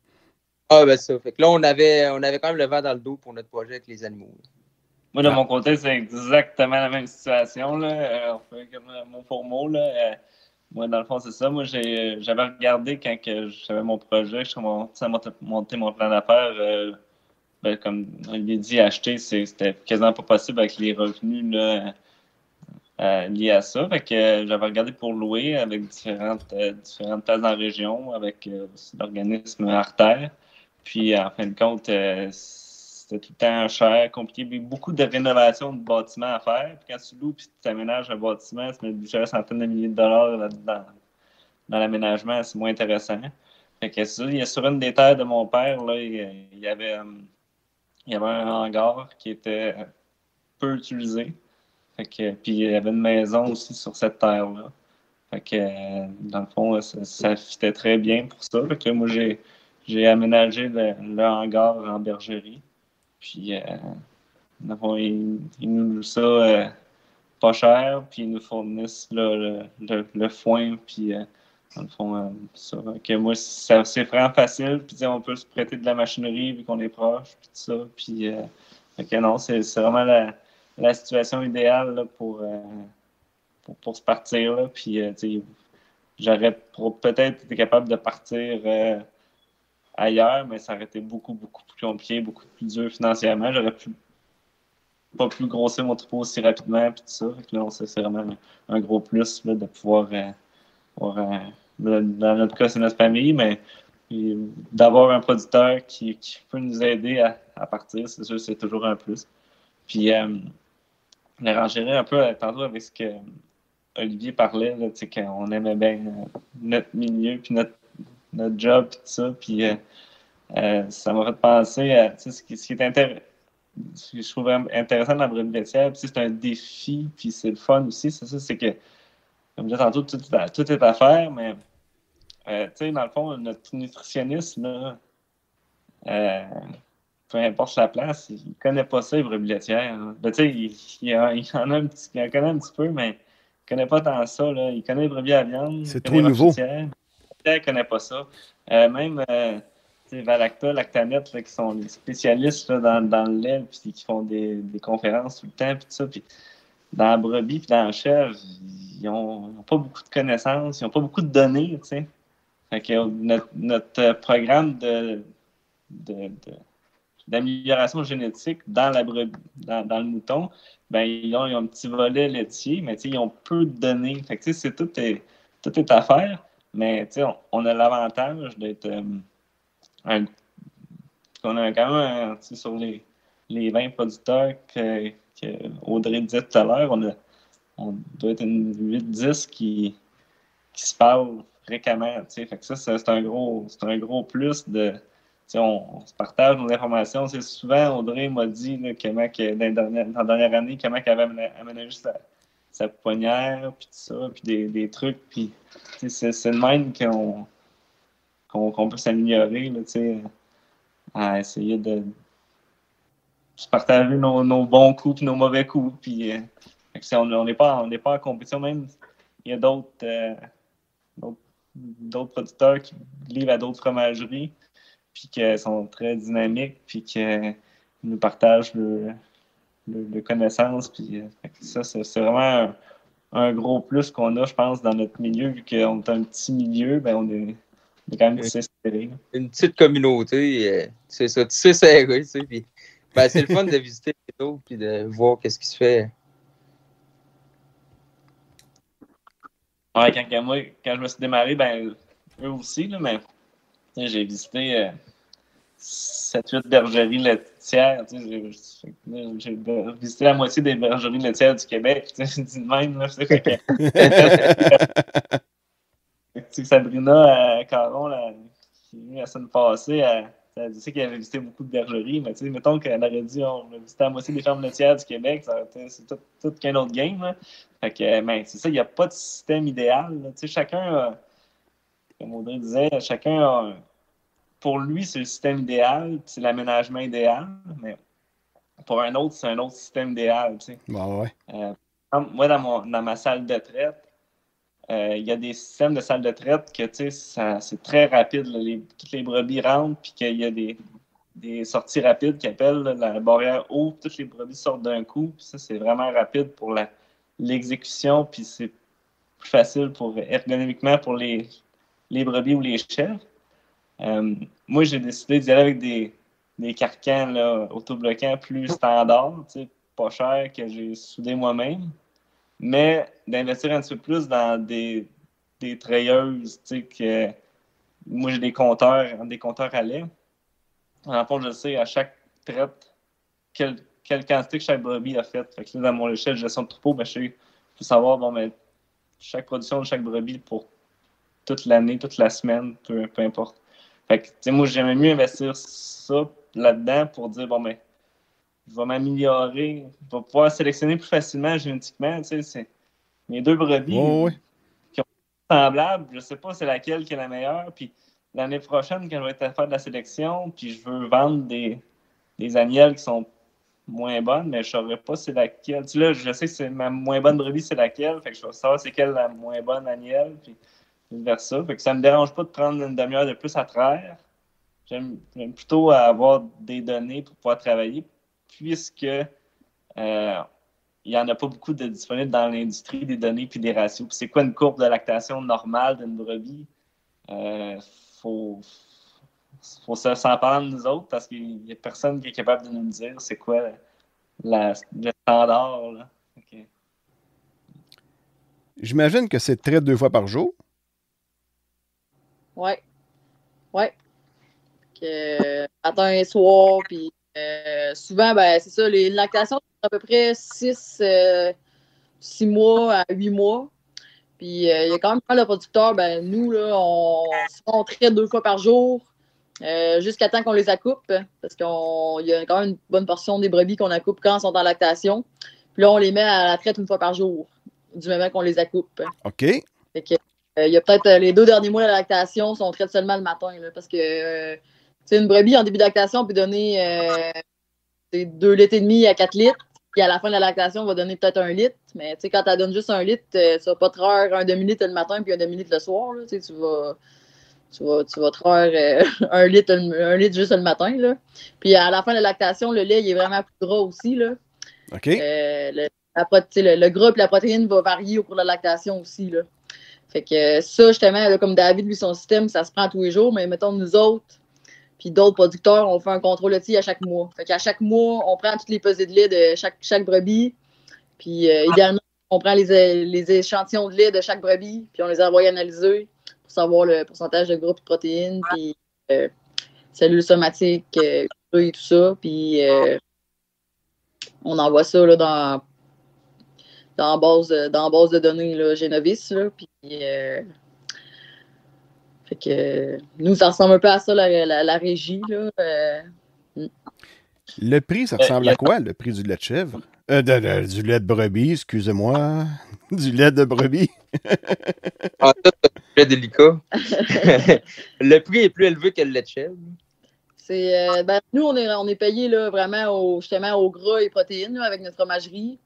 Ah, ben ça. Fait que là, on avait quand même le vent dans le dos pour notre projet avec les animaux. Là. Moi, de mon côté, c'est exactement la même situation. Là. On fait mot pour mot. Là. Moi, dans le fond, c'est ça. Moi, j'avais regardé quand j'avais mon projet, je commençais à monter mon plan d'affaires. Comme on l'a dit, acheter, c'était quasiment pas possible avec les revenus là, liés à ça. Fait que j'avais regardé pour louer avec différentes places dans la région, avec aussi l'organisme Artère. Puis, en fin de compte, c'était tout le temps cher, compliqué. Il y a beaucoup de rénovations de bâtiments à faire. Puis quand tu loues et tu aménages un bâtiment, tu mets plusieurs centaines de milliers de dollars là-dedans. Dans l'aménagement, c'est moins intéressant. Fait que ça, il y a sur une des terres de mon père, là, il y avait un hangar qui était peu utilisé. Fait que, puis il y avait une maison aussi sur cette terre-là. Fait que, dans le fond, ça fitait très bien pour ça. Fait que moi, j'ai aménagé le hangar en bergerie. Puis, dans le fond, ils nous louent ça pas cher, puis ils nous fournissent là, le foin, puis dans le fond, ça. Que moi, c'est vraiment facile, puis on peut se prêter de la machinerie vu qu'on est proche, puis tout ça. Puis, que non, c'est vraiment la situation idéale là, pour se partir. Là, puis, j'aurais peut-être été capable de partir ailleurs, mais ça aurait été beaucoup, beaucoup plus compliqué, beaucoup plus dur financièrement. J'aurais pas pu grossir mon troupeau aussi rapidement, puis tout ça. Fait que là, c'est vraiment un gros plus là, de pouvoir dans notre cas, c'est notre famille, mais d'avoir un producteur qui peut nous aider à partir, c'est sûr, c'est toujours un plus. Puis, on a rangé un peu tantôt avec ce que Olivier parlait, là, qu'on aimait bien notre milieu, puis notre job, puis tout ça. Puis, ça m'a fait penser à ce qui est intéressant. Ce que je trouve intéressant dans la brebis laitière, puis c'est un défi, puis c'est le fun aussi, c'est que, comme je disais tantôt, tout est à faire, mais dans le fond, notre nutritionniste, là, peu importe la place, il ne connaît pas ça, les brebis laitières. Hein. Ben, il en connaît un petit peu, mais il ne connaît pas tant ça. Là. Il connaît les brebis à viande. C'est trop nouveau. Il ne connaît pas ça. Même Valacta, Lactanet, là, qui sont des spécialistes là, dans le lait, puis qui font des conférences tout le temps, puis tout ça. Puis dans la brebis, puis dans la chèvre, ils n'ont pas beaucoup de connaissances, ils n'ont pas beaucoup de données, tu sais. Fait que notre programme d'amélioration génétique dans la brebis, dans le mouton, ben ils ont un petit volet laitier, mais ils ont peu de données. Fait que tout est à faire, mais on a l'avantage d'être on a quand même sur les 20 producteurs que Audrey disait tout à l'heure, on doit être une 8-10 qui se parlent fréquemment. Fait que ça, c'est un gros plus de. On se partage nos informations. Souvent, Audrey m'a dit là, dans la dernière année comment elle avait aménagé sa pouponnière, puis tout ça, puis des trucs. Puis c'est le même qu'on peut s'améliorer là, à essayer de se partager nos bons coups et nos mauvais coups. Puis, on n'est pas en compétition. Même, il y a d'autres producteurs qui livrent à d'autres fromageries puis qui sont très dynamiques puis qui nous partagent le connaissance. Puis, ça, c'est vraiment un gros plus qu'on a, je pense, dans notre milieu. Vu qu'on est un petit milieu, ben on est quand même assez serré. Une petite communauté, c'est ça, tu sais serré, tu sais. Puis, c'est le fun de visiter les autres puis de voir qu'est-ce qui se fait. Ouais, quand je me suis démarré, ben, eux aussi, là, mais j'ai visité 7-8 bergeries laitières. J'ai visité la moitié des bergeries laitières du Québec. Je dis de même. Là, fait que Sabrina Caron, là, qui est venue la semaine passée, elle dit qu'elle avait visité beaucoup de bergeries, mais mettons qu'elle aurait dit on a visité la moitié des fermes laitières du Québec, c'est tout qu'un autre game. Là. Fait que, ben, c'est ça, il n'y a pas de système idéal. Là. Chacun a, comme Audrey disait, chacun a pour lui, c'est le système idéal, c'est l'aménagement idéal, mais pour un autre, c'est un autre système idéal. Ouais. Moi, dans ma salle de traite, il y a des systèmes de salle de traite que c'est très rapide. Toutes les brebis rentrent, puis qu'il y a des sorties rapides qui appellent la barrière haut, toutes les brebis sortent d'un coup. Puis ça, c'est vraiment rapide pour l'exécution, puis c'est plus facile ergonomiquement pour les brebis ou les chèvres. Moi, j'ai décidé d'y aller avec des carcans là, autobloquants plus standards, pas chers, que j'ai soudés moi-même, mais d'investir un petit peu plus dans des trayeuses, que moi, j'ai des compteurs à lait. En fond, je sais à chaque traite quelle quantité que chaque brebis a faite. Fait que là, dans mon échelle de gestion de troupeau, ben, je peux savoir chaque production de chaque brebis pour toute l'année, toute la semaine, peu importe. Fait que, moi, j'aimais mieux investir ça là-dedans pour dire, je vais m'améliorer, je vais pouvoir sélectionner plus facilement génétiquement. C'est mes 2 brebis qui sont semblables, je ne sais pas c'est laquelle qui est la meilleure. Puis l'année prochaine, quand je vais être à faire de la sélection, puis je veux vendre des agnelles qui sont moins bonnes, mais je ne saurais pas c'est laquelle. Là, je sais que c'est ma moins bonne brebis, c'est laquelle. Fait que je vais savoir c'est quelle la moins bonne agnelle. Puis versa. Fait que ça ne me dérange pas de prendre une demi-heure de plus à traire. J'aime plutôt avoir des données pour pouvoir travailler, puisque il n'y en a pas beaucoup de disponibles dans l'industrie, des données puis des ratios. Puis c'est quoi une courbe de lactation normale d'une brebis? Faut s'en parler de nous autres parce qu'il n'y a personne qui est capable de nous dire c'est quoi le standard. Là. Okay. J'imagine que c'est traite 2 fois par jour. Ouais. Matin et soir, puis souvent, ben, c'est ça, les lactations, c'est à peu près 6 mois à 8 mois. Puis il y a quand même pas mal de producteurs, ben, nous, là, on traite 2 fois par jour jusqu'à temps qu'on les accoupe, parce qu'il y a quand même une bonne portion des brebis qu'on accoupe quand elles sont en lactation. Puis là, on les met à la traite 1 fois par jour, du moment qu'on les accoupe. OK. Fait que, il y a peut-être les 2 derniers mois de la lactation, on traite seulement le matin, là, parce que une brebis en début de lactation peut donner 2 litres et demi à 4 litres. Puis à la fin de la lactation, on va donner peut-être 1 litre. Mais quand elle donne juste 1 litre, tu vas pas traire un demi-litre le matin puis un demi-litre le soir. Là, tu vas traire 1 litre juste le matin. Là. Puis à la fin de la lactation, le lait il est vraiment plus gras aussi. Là. OK. Le gras et la protéine va varier au cours de la lactation aussi. Là. Fait que ça, justement, là, comme David, lui, son système, ça se prend tous les jours. Mais mettons, nous autres, puis d'autres producteurs, on fait un contrôle laitier à chaque mois. Fait qu'à chaque mois, on prend toutes les pesées de lait de chaque brebis. Puis idéalement, on prend les échantillons de lait de chaque brebis, puis on les envoie analyser pour savoir le pourcentage de gras et de protéines, puis cellules somatiques, et tout ça. Puis on envoie ça là, dans base de données là, Genovis. Là, puis fait que nous, ça ressemble un peu à ça, la régie. Là. Le prix, ça ressemble à quoi, le prix du lait de chèvre? Du lait de brebis, excusez-moi. Du lait de brebis. Ça, c'est très délicat. Le prix est plus élevé que le lait de chèvre. Nous, on est payé là, vraiment justement au gras et protéines là, avec notre fromagerie.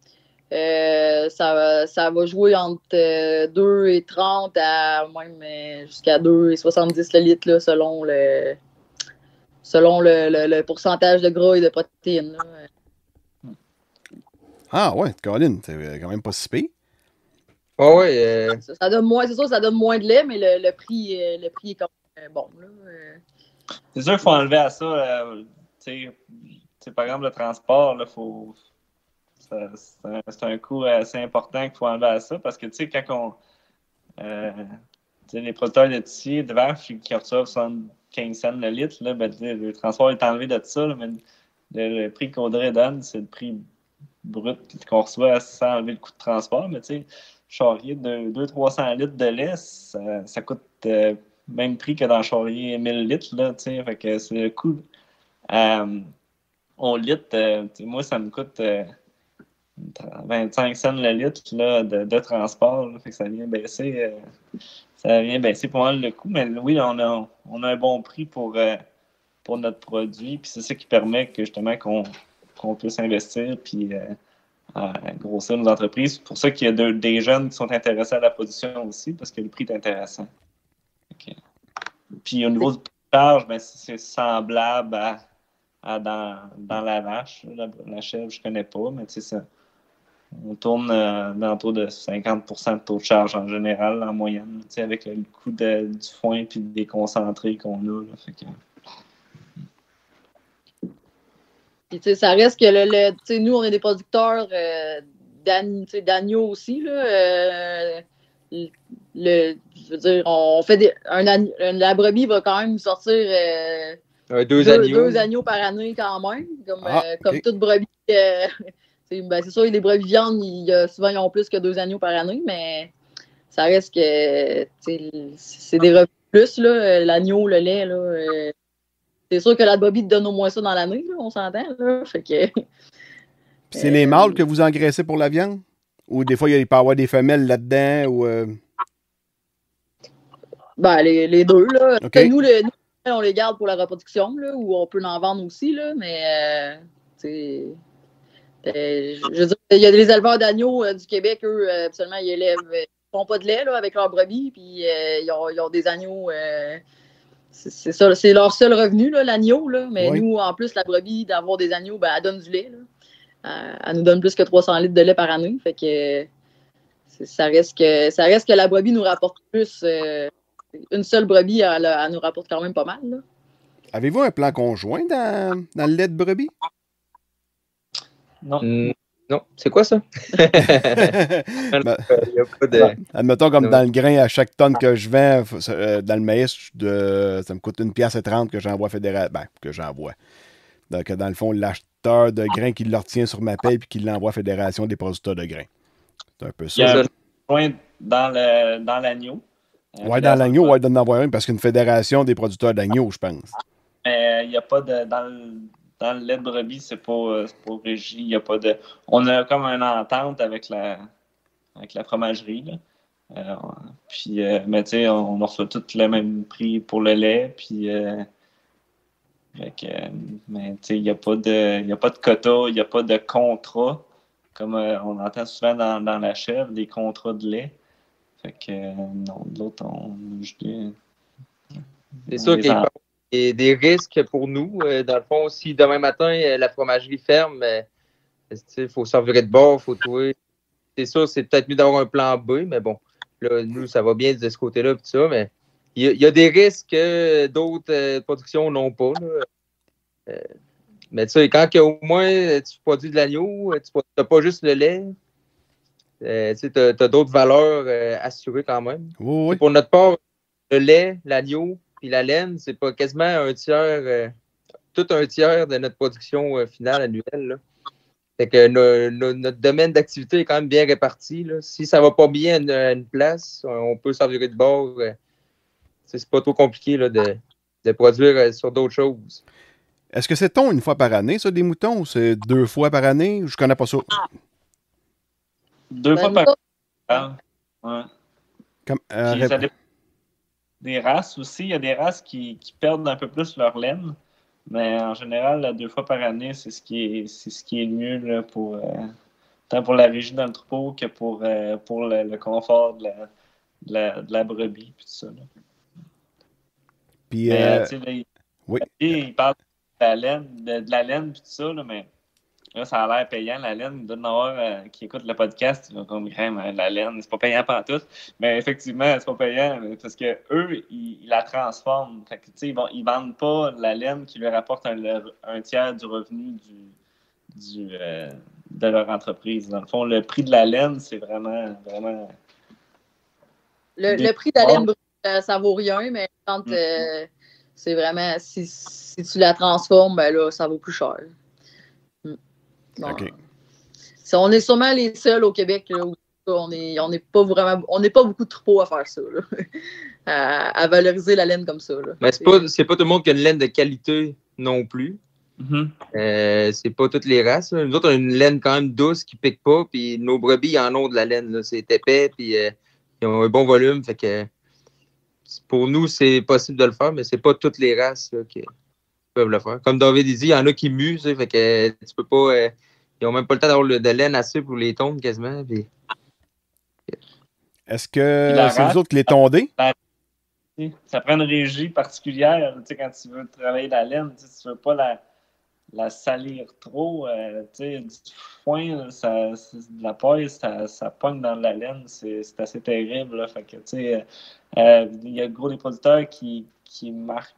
Ça va jouer entre 2,30 à même jusqu'à 2,70 le litre là, selon le pourcentage de gras et de protéines. Là. Ah ouais, Colin, c'est quand même pas si pire. Oh, ouais. Ça donne moins, c'est sûr, ça donne moins de lait, mais le prix est quand même bon. Là. C'est sûr qu'il faut enlever à ça. Par exemple, le transport, là, c'est un coût assez important qu'il faut enlever à ça parce que, quand Les producteurs laitiers de vaches qui reçoivent 75 cents le litre, là, ben, le transport est enlevé de ça, là, mais le prix qu'Audrey donne, c'est le prix brut qu'on reçoit sans enlever le coût de transport. Mais tu sais, charrier de 200-300 litres de lait, ça coûte même prix que dans charrier 1000 litres. Là, fait que c'est le coût au litre. Moi, ça me coûte 25 cents le litre là, de transport. Là, fait que ça vient baisser. Pas mal le coût. Mais oui, on a un bon prix pour notre produit. Puis c'est ça qui permet que justement qu'on puisse investir puis à grossir nos entreprises. C'est pour ça qu'il y a des jeunes qui sont intéressés à la production aussi, parce que le prix est intéressant. Okay. Puis au niveau du prix de charge, ben, c'est semblable à dans la vache. La chèvre, je ne connais pas, mais tu sais, ça, on tourne dans autour de 50% de taux de charge en général, en moyenne, tu sais, avec le coût du foin et des concentrés qu'on a. Là, fait que... Puis, ça reste que nous, on est des producteurs d'agneaux aussi. Là, je veux dire, on fait la brebis va quand même sortir deux agneaux par année quand même. Comme toute brebis. C'est sûr, les brebis viandes, souvent, ils ont plus que 2 agneaux par année, mais ça reste que c'est des revenus plus, là, l'agneau, le lait. Là, c'est sûr que la brebis te donne au moins ça dans l'année, on s'entend. Là, fait que, c'est les mâles que vous engraissez pour la viande? Ou des fois, il peut y avoir des femelles là-dedans? Ou Ben, les deux. Là. Okay. Nous, on les garde pour la reproduction, là, ou on peut en vendre aussi, là, mais je veux dire, il y a des éleveurs d'agneaux du Québec, eux, absolument, ils font pas de lait là, avec leurs brebis, puis ils ont des agneaux. C'est ça, c'est leur seul revenu, là, l'agneau. Là, mais nous, en plus, la brebis, d'avoir des agneaux, ben, elle donne du lait. Là. Elle nous donne plus que 300 litres de lait par année. Fait que ça reste que la brebis nous rapporte plus. Une seule brebis, elle nous rapporte quand même pas mal. Là. Avez-vous un plan conjoint dans le lait de brebis? Non. Non, c'est quoi ça? Admettons, comme dans le grain, à chaque tonne que je vends, dans le maïs, ça me coûte 1,30$ que j'envoie à Fédération. Ben, que j'envoie. Donc, dans le fond, l'acheteur de grains qui le retient sur ma paie et qui l'envoie à Fédération des producteurs de grains. C'est un peu ça. Il y a un point dans l'agneau. Oui, dans l'agneau, il doit en avoir un parce qu'une fédération des producteurs d'agneau, je pense. Mais il n'y a pas de. Dans le lait de brebis, c'est pas régi. Il y a pas de. On a comme une entente avec la fromagerie. Là. Mais tu sais, on reçoit tout le même prix pour le lait. Puis, mais tu sais, il n'y a pas de quota, il n'y a pas de contrat. Comme on entend souvent dans la chèvre, des contrats de lait. Fait que non, de l'autre, c'est sûr qu'il y a des risques pour nous. Dans le fond, si demain matin, la fromagerie ferme, il faut s'en virer de bord, il faut trouver. C'est sûr, c'est peut-être mieux d'avoir un plan B, mais bon, là, nous, ça va bien de ce côté-là, tout ça, mais il y a des risques que d'autres productions n'ont pas. Là. Mais tu sais, quand au moins tu produis de l'agneau, tu n'as pas juste le lait, tu as d'autres valeurs assurées quand même. Oui. Pour notre part, le lait, l'agneau, puis la laine, c'est pas quasiment un tiers, tout un tiers de notre production finale annuelle. Là. Fait que notre domaine d'activité est quand même bien réparti. Là. Si ça va pas bien à une place, on peut s'en virer de bord. C'est pas trop compliqué là, de produire sur d'autres choses. Est-ce que c'est ton une fois par année, ça, des moutons, ou c'est 2 fois par année? Je connais pas ça. 2 fois par année. Ouais. Ça dépend des races aussi. Il y a des races qui perdent un peu plus leur laine. Mais en général, 2 fois par année, c'est ce qui est le mieux là, tant pour la régie dans le troupeau que pour le confort de la brebis puis tout ça. Là. Puis, oui. Il parle de la laine puis tout ça, là, mais là, ça a l'air payant, la laine. Il doit y en avoir qui écoutent le podcast, ils vont comme la laine, c'est pas payant pantoute. Mais effectivement, c'est pas payant parce que eux, ils la transforment. Fait que, ils vendent pas la laine qui leur rapporte un tiers du revenu de leur entreprise. Dans le fond, le prix de la laine, c'est vraiment Le prix de la laine brute, ça vaut rien, mais quand c'est vraiment, si tu la transformes, ben là, ça vaut plus cher. Bon. OK. On est sûrement les seuls au Québec là, où on n'est pas beaucoup de troupeaux à faire ça, là. à valoriser la laine comme ça. Là. Mais c'est pas tout le monde qui a une laine de qualité non plus. C'est pas toutes les races. Là. Nous autres, on a une laine quand même douce qui pique pas, puis nos brebis, ils en ont de la laine. Là. C'est épais, puis ils ont un bon volume. Fait que pour nous, c'est possible de le faire, mais c'est pas toutes les races là, qui peuvent le faire. Comme David dit, il y en a qui muent, fait que tu peux pas. Ils ont même pas le temps d'avoir de laine assez pour les tondre quasiment. Puis... Est-ce que c'est vous autres qui les tondez? Ça prend une régie particulière quand tu veux travailler la laine. Tu ne veux pas la salir trop. Du foin, de la paille, ça pogne dans la laine. C'est assez terrible. Là. Fait que, il y a gros des producteurs qui marquent.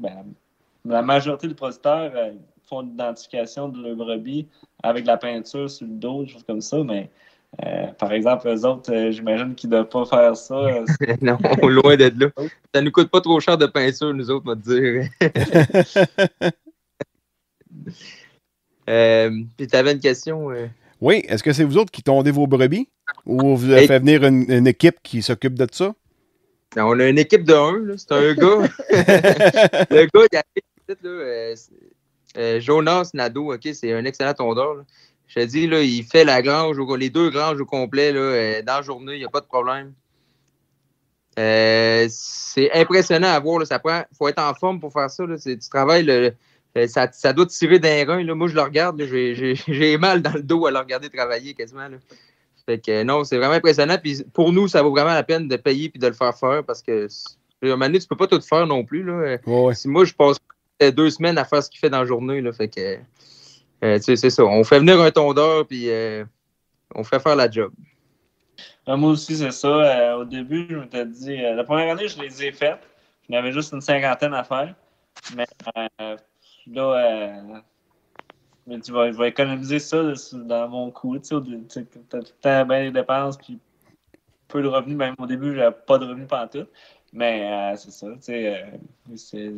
La majorité des producteurs font l'identification de leur brebis avec de la peinture sur le dos, des choses comme ça. Mais par exemple, eux autres, j'imagine qu'ils ne doivent pas faire ça. Non, loin d'être là. Ça ne nous coûte pas trop cher de peinture, nous autres, on va te dire. Puis tu avais une question? Oui, est-ce que c'est vous autres qui tondez vos brebis? Ou vous avez fait venir une équipe qui s'occupe de ça? Non, on a une équipe de 1, c'est un gars. Le gars, il arrive, Jonas Nadeau, OK, c'est un excellent tondeur. Là. Je te dis, là, il fait la grange, les 2 granges au complet là, dans la journée, il n'y a pas de problème. C'est impressionnant à voir. Il faut être en forme pour faire ça. Là. Tu travailles, ça doit tirer d'un rein. Là. Moi, je le regarde, là, j'ai mal dans le dos à le regarder travailler quasiment. Là. Fait que non, c'est vraiment impressionnant. Puis pour nous, ça vaut vraiment la peine de payer et de le faire parce que à un moment donné, tu peux pas tout faire non plus. Là. Ouais. Si moi, je passe 2 semaines à faire ce qu'il fait dans la journée. Là, fait que c'est ça. On fait venir un tondeur puis on fait faire la job. Moi aussi, c'est ça. Au début, je m'étais dit... la première année, je les ai faites. J'en avais juste une 50aine à faire. Mais là, je vais économiser ça dans mon coût. Tu as tout le temps bien les dépenses, puis peu de revenus. Même au début, j'avais pas de revenus pantoute. Mais c'est ça.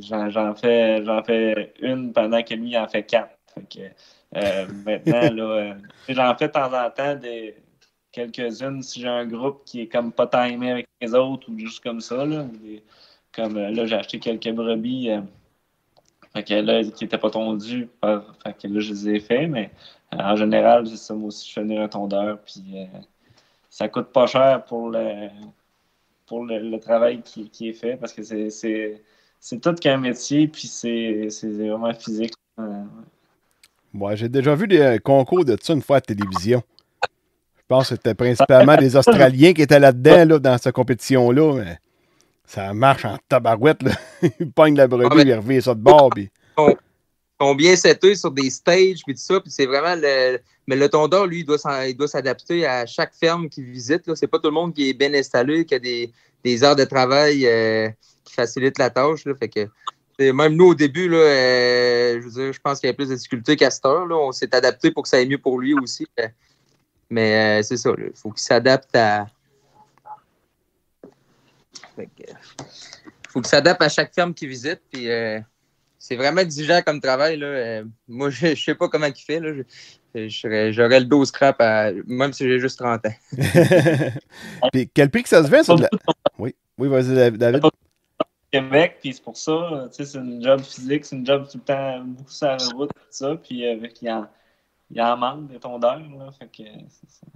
J'en fais une pendant que lui, il en fait 4. Fait que, maintenant, là, j'en fais de temps en temps quelques-unes si j'ai un groupe qui est comme pas timé avec les autres ou juste comme ça. Là, comme là, j'ai acheté quelques brebis fait que là, qui n'étaient pas tondus. Fait que là, je les ai faits, mais en général, c'est ça. Moi aussi, je fais venir un tondeur. Puis ça coûte pas cher pour le travail qui est fait parce que c'est tout qu'un métier, puis c'est vraiment physique. Ouais, j'ai déjà vu des concours de ça une fois à la télévision. Je pense que c'était principalement des Australiens qui étaient là-dedans, là, dans cette compétition-là. Mais ça marche en tabarouette. Là. Ils pognent la brebis, ils reviennent ça de bord. Puis... Ils sont bien setés sur des stages, puis tout ça. Puis c'est vraiment Mais le tondeur, lui, il doit s'adapter à chaque ferme qu'il visite. Là. C'est pas tout le monde qui est bien installé, qui a des heures de travail qui facilitent la tâche. Là. Fait que même nous, au début, là, je veux dire, je pense qu'il y a plus de difficultés qu'à cette heure. Là. On s'est adapté pour que ça aille mieux pour lui aussi. Mais c'est ça, il faut qu'il s'adapte à. Faut qu'il s'adapte à chaque ferme qu'il visite. Puis c'est vraiment exigeant comme travail. Là. Moi, je sais pas comment il fait. Là. J'aurais le dos scrap même si j'ai juste 30 ans. Puis quel prix que ça se vend, ça? Oui, vas-y, David. Québec, puis c'est pour ça, c'est une job physique, c'est une job tout le temps beaucoup sur la route, tout ça, puis il en manque des tondeurs, là, fait que c'est ça.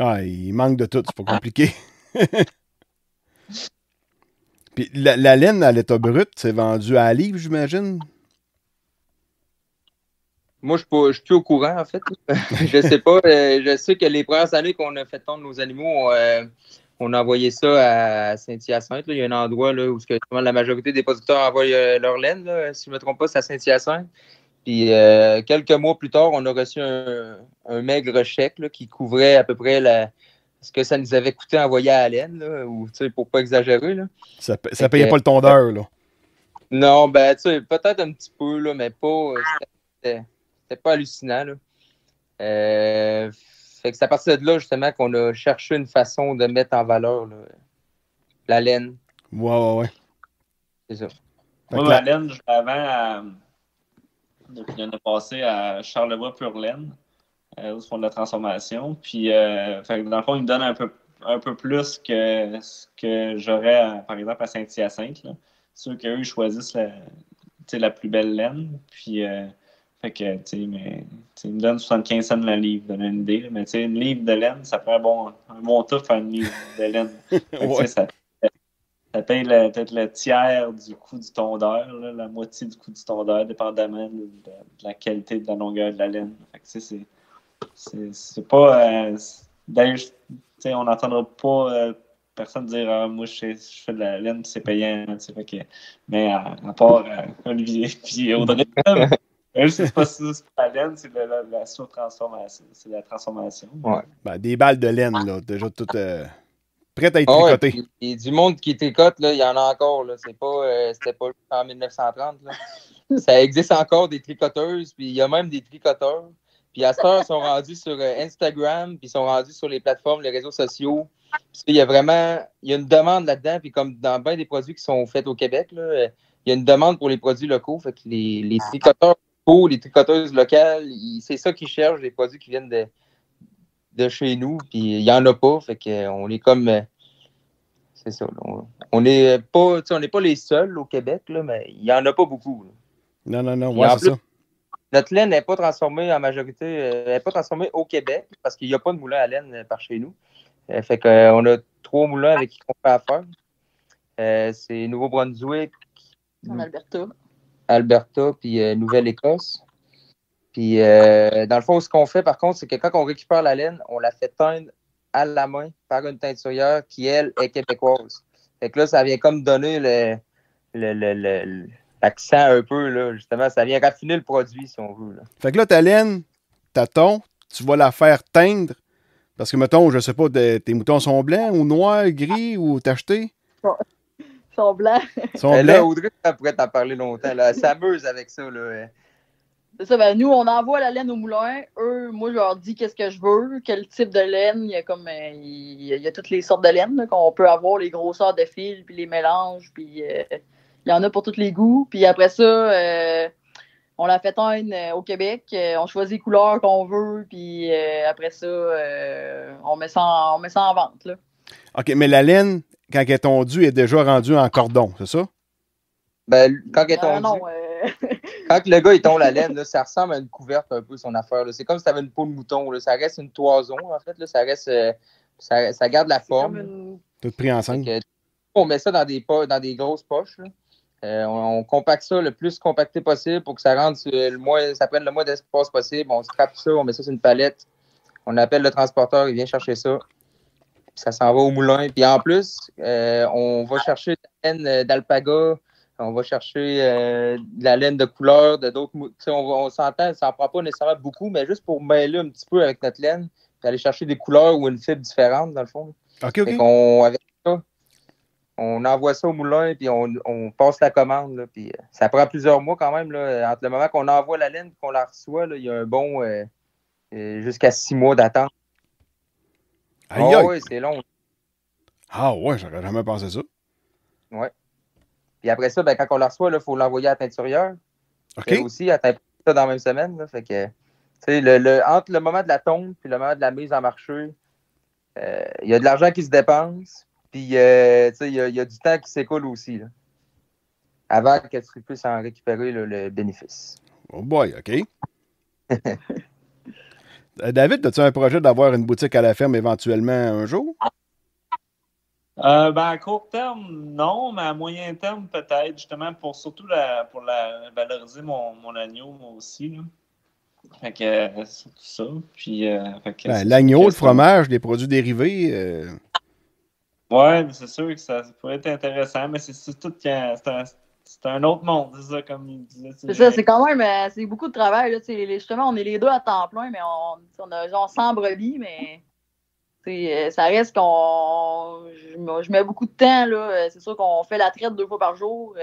Ah, il manque de tout, c'est pas compliqué. Puis la laine à l'état brut, c'est vendu à la livre, j'imagine? Moi, je suis plus au courant, en fait. Je sais pas. Je sais que les premières années qu'on a fait tondre nos animaux, on a envoyé ça à Saint-Hyacinthe. Là. Il y a un endroit là, où la majorité des producteurs envoient leur laine. Là. Si je ne me trompe pas, c'est à Saint-Hyacinthe. Puis quelques mois plus tard, on a reçu un maigre chèque là, qui couvrait à peu près ce que ça nous avait coûté envoyer à la laine, là, pour ne pas exagérer. Là. Ça payait pas le tondeur, là. Non, ben, tu sais, peut-être un petit peu, là, mais pas. C'était pas hallucinant, là. Fait que c'est à partir de là, justement, qu'on a cherché une façon de mettre en valeur là, la laine. Ouais. C'est ça. Moi, ma laine, je l'avais depuis l'année passée à Charlevoix Pure Laine, où ils font de la transformation. Puis, fait que dans le fond, ils me donnent un peu plus que ce que j'aurais, par exemple, à Saint-Hyacinthe. C'est sûr qu'eux, ils choisissent la plus belle laine. Puis, fait que, ils me donnent 75 cents la livre, donner une idée. Mais, une livre de laine, ça prend un bon tout faire une livre de laine. Fait que, Ouais. ça paye peut-être le tiers du coût du tondeur, là, la moitié du coût du tondeur, dépendamment de la qualité de la longueur de la laine. Fait que, c'est pas. D'ailleurs, on n'entendra pas personne dire moi je fais de la laine, c'est payant. Fait que, mais à part Olivier et Audrey, c'est pas la laine, c'est de la surtransformation. C'est de la transformation. Ouais. Ben, des balles de laine, là, déjà toutes prêtes à être Ah ouais, tricotées. puis du monde qui tricote, là, il y en a encore. Là. C'était pas en 1930. Là. Ça existe encore des tricoteuses, puis il y a même des tricoteurs. Puis à cette heure, ils sont rendus sur Instagram, puis ils sont rendus sur les plateformes, les réseaux sociaux. Puis il y a une demande là-dedans, puis comme dans bien des produits qui sont faits au Québec, là, il y a une demande pour les produits locaux. Fait que les tricoteurs locaux, les tricoteuses locales, c'est ça qu'ils cherchent, les produits qui viennent de chez nous, puis il n'y en a pas. Fait que on est comme... c'est ça. Là, on n'est pas les seuls au Québec, là, mais il n'y en a pas beaucoup. Là. Non, Puis ouais, en c'est plus, ça. notre laine n'est pas transformée en majorité, elle n'est pas transformée au Québec parce qu'il n'y a pas de moulin à laine par chez nous. Fait qu'on a 3 moulins avec qui on fait affaire. C'est Nouveau-Brunswick, En Alberta, puis Nouvelle-Écosse. Puis dans le fond, ce qu'on fait par contre, c'est que quand on récupère la laine, on la fait teindre à la main par une teinturière qui, elle, est québécoise. Fait que là, ça vient comme donner l'accent un peu, là, justement. Ça vient raffiner le produit, si on veut. Là. Fait que là, ta laine, ta ton, tu vas la faire teindre. Parce que, mettons, je sais pas, tes moutons sont blancs ou noirs, gris ou tachetés? Ils sont blancs. Ils sont Là, blancs. Audrey, elle pourrait t'en parler longtemps. Là. Elle s'amuse avec ça. Là. C'est ça, ben nous, on envoie la laine au moulin. Eux, moi, je leur dis qu'est-ce que je veux, quel type de laine. Il y a comme il y a toutes les sortes de laine là, qu'on peut avoir, les grosseurs de fil, puis les mélanges, puis il y en a pour tous les goûts. Puis après ça, on la fait teindre au Québec. On choisit les couleurs qu'on veut, puis après ça, on met ça en vente. Là. OK, mais la laine, quand elle est tondue, est déjà rendue en cordon, c'est ça? Ben, quand elle est tondue, Non, quand le gars il tombe la laine, là, ça ressemble à une couverte un peu, son affaire. Là. C'est comme si tu avais une peau de mouton. Là. Ça reste une toison, en fait. Là. Ça reste, ça garde la forme. Tout pris ensemble. On met ça dans des grosses poches. Là. On compacte ça le plus compacté possible pour que ça rentre ça prenne le moins d'espace possible. On scrape ça, on met ça sur une palette. On appelle le transporteur, il vient chercher ça. Puis ça s'en va au moulin. Puis en plus, on va chercher de la laine d'alpaga. On va chercher de la laine de couleur, de d'autres. On s'entend, ça n'en prend pas nécessairement beaucoup, mais juste pour mêler un petit peu avec notre laine, puis aller chercher des couleurs ou une fibre différente, dans le fond. OK. Avec ça, on envoie ça au moulin, puis on passe la commande. Là, puis ça prend plusieurs mois quand même. Là, entre le moment qu'on envoie la laine et qu'on la reçoit, là, il y a un bon jusqu'à 6 mois d'attente. Aïe, aïe. Oui, c'est long. Ah ouais, j'aurais jamais pensé ça. Oui. Puis après ça, ben, quand on la reçoit, il faut l'envoyer à la teinturière. OK. Elle aussi, elle teint ça dans la même semaine. Là, fait que, entre le moment de la tonde et le moment de la mise en marché, il y a de l'argent qui se dépense. Puis, il y a du temps qui s'écoule aussi. Là, avant que tu puisses en récupérer là, le bénéfice. Oh boy, OK. David, as-tu un projet d'avoir une boutique à la ferme éventuellement un jour? À court terme, non, mais à moyen terme, peut-être, justement, pour valoriser mon agneau, moi aussi. Là. Fait que c'est tout ça. Puis, l'agneau, le fromage, les produits dérivés. Ouais, mais c'est sûr que ça pourrait être intéressant, mais c'est tout c'est un autre monde, c'est ça, comme il disait. C'est ça, c'est quand même c'est beaucoup de travail. Là, justement, on est les deux à temps plein, mais on a genre 100 brebis, mais ça reste je mets beaucoup de temps. Là, c'est sûr qu'on fait la traite 2 fois par jour.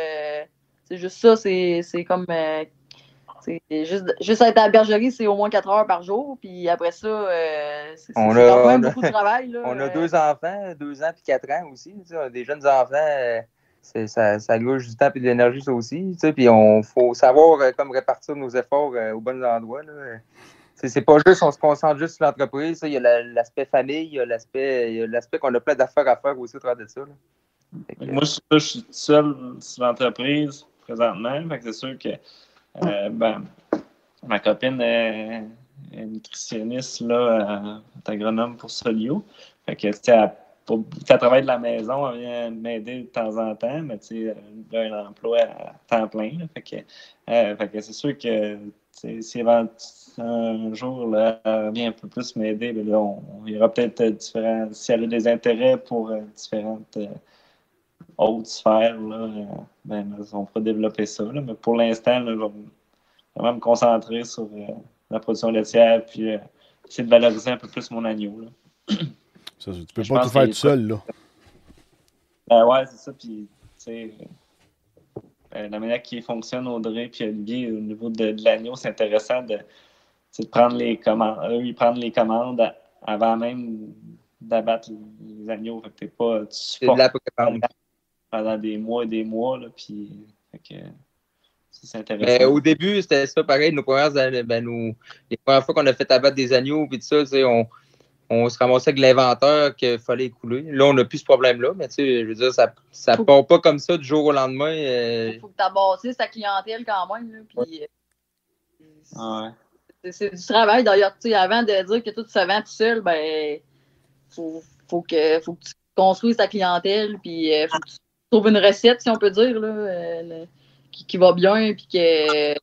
C'est juste ça, c'est comme Juste être à la bergerie, c'est au moins 4 heures par jour. Puis après ça, c'est On quand a- même beaucoup de travail. Là. On a 2 enfants, 2 ans puis 4 ans aussi. Tu sais, des jeunes enfants, ça gauche du temps et de l'énergie, ça aussi. Tu sais, puis il faut savoir comme répartir nos efforts aux bons endroits. Là. C'est pas juste, on se concentre juste sur l'entreprise. Il y a l'aspect famille, il y a l'aspect qu'on a plein d'affaires à faire aussi au travers de ça. Là. Moi, je suis tout seul sur l'entreprise présentement. Fait que c'est sûr que ma copine est nutritionniste, là, est agronome pour Solio. Fait que, tu sais, elle travaille de la maison, elle vient m'aider de temps en temps, mais tu sais, elle a un emploi à temps plein. Là. Fait que c'est sûr que si un jour là, elle vient un peu plus m'aider, ben là, il y aura peut-être différents. Si elle a des intérêts pour différentes autres sphères, là, ben, on pourra développer ça. Là. Mais pour l'instant, là, je vais vraiment me concentrer sur la production laitière puis essayer de valoriser un peu plus mon agneau. Là. Ça, tu peux pas tout faire tout seul, là. Ouais, c'est ça. Puis, tu sais, la manière qui fonctionne Audrey puis Olivier au niveau de l'agneau, c'est intéressant de prendre les commandes. Eux, ils prennent les commandes avant même d'abattre les agneaux. Fait que t'es pas. Tu supportes pendant des mois et des mois. Là, puis, fait que, c'est intéressant. Mais au début, c'était ça pareil. Les premières fois qu'on a fait abattre des agneaux puis tout ça, on se ramassait avec l'inventaire qu'il fallait écouler. Là, on n'a plus ce problème-là, mais tu sais, je veux dire, ça ne part pas comme ça du jour au lendemain. Il faut que tu abasses ta clientèle quand même. Là, puis, c'est du travail. D'ailleurs, tu sais, avant de dire que tout se vend tout seul, ben, faut que tu construises ta clientèle, puis faut que tu trouves une recette, si on peut dire, là, qui va bien, puis que tu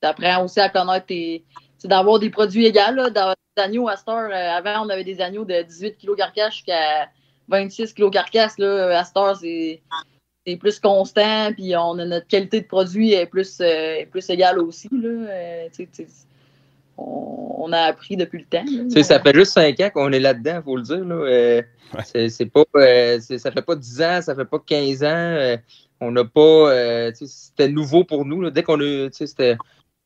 apprends aussi à connaître c'est d'avoir des produits égaux. Là, dans les agneaux à cette heure, avant, on avait des agneaux de 18 kg carcasse jusqu'à 26 kg carcasse. Là, à cette heure, c'est plus constant, puis notre qualité de produit est plus égale aussi. Là, on a appris depuis le temps. Ça fait juste 5 ans qu'on est là-dedans, il faut le dire. Là. Ça fait pas 10 ans, ça fait pas 15 ans. On n'a pas. C'était nouveau pour nous. Là. Dès qu'on a. C'était.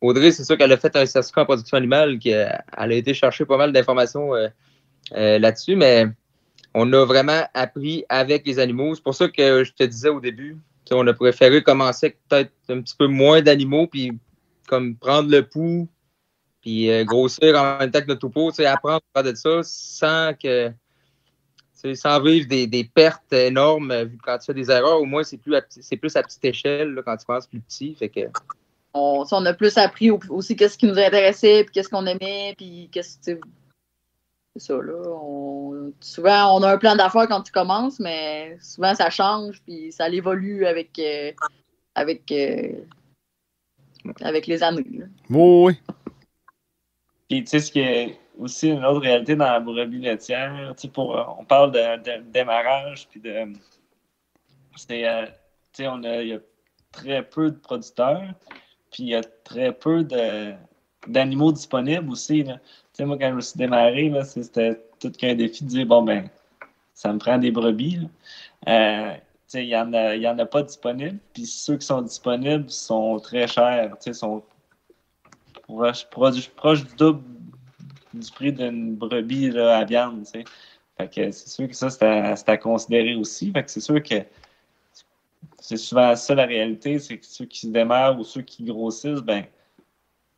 Audrey, c'est sûr qu'elle a fait un certificat en production animale, elle a été chercher pas mal d'informations là-dessus, mais on a vraiment appris avec les animaux. C'est pour ça que je te disais au début, on a préféré commencer avec peut-être un petit peu moins d'animaux, puis comme prendre le pouls, puis grossir en même temps que notre troupeau, apprendre à faire de ça sans vivre des pertes énormes vu que quand tu fais des erreurs, au moins c'est plus à petite échelle là, quand tu penses plus petit. Fait que on a plus appris aussi qu'est-ce qui nous intéressait, puis qu'est-ce qu'on aimait, puis c'est ça, là. Souvent, on a un plan d'affaires quand tu commences, mais souvent, ça change, puis ça évolue avec les années. Là. Oui. Puis, tu sais, ce qui est aussi une autre réalité dans la brebis laitière, on parle de démarrage, puis il y a très peu de producteurs, puis il y a très peu d'animaux disponibles aussi. Là. Moi, quand je me suis démarré, là, c'était tout qu'un défi de dire, bon, ben, ça me prend des brebis. Il y en a pas disponibles, puis ceux qui sont disponibles sont très chers, sont proche du double du prix d'une brebis là, à viande. Fait que c'est sûr que ça, c'est à considérer aussi. Fait que c'est sûr que c'est souvent ça la réalité, c'est que ceux qui se démarrent ou ceux qui grossissent, ben,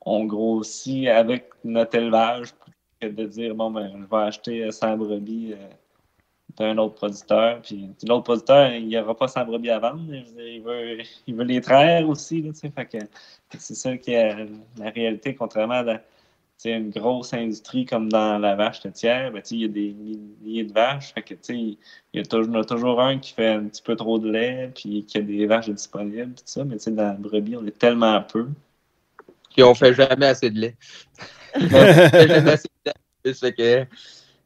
on grossit avec notre élevage plutôt que de dire, bon, ben, je vais acheter 100 brebis d'un autre producteur. Puis l'autre producteur, il n'y aura pas 100 brebis à vendre. Il veut les traire aussi. Là, fait que c'est ça qui est la réalité, contrairement à une grosse industrie comme dans la vache laitière. Ben, il y a des milliers de vaches. Fait que, il y en a toujours un qui fait un petit peu trop de lait puis qui a des vaches disponibles. Tout ça. Mais dans la brebis, on est tellement peu. Puis on fait jamais assez de lait. On fait jamais assez de lait. Fait que,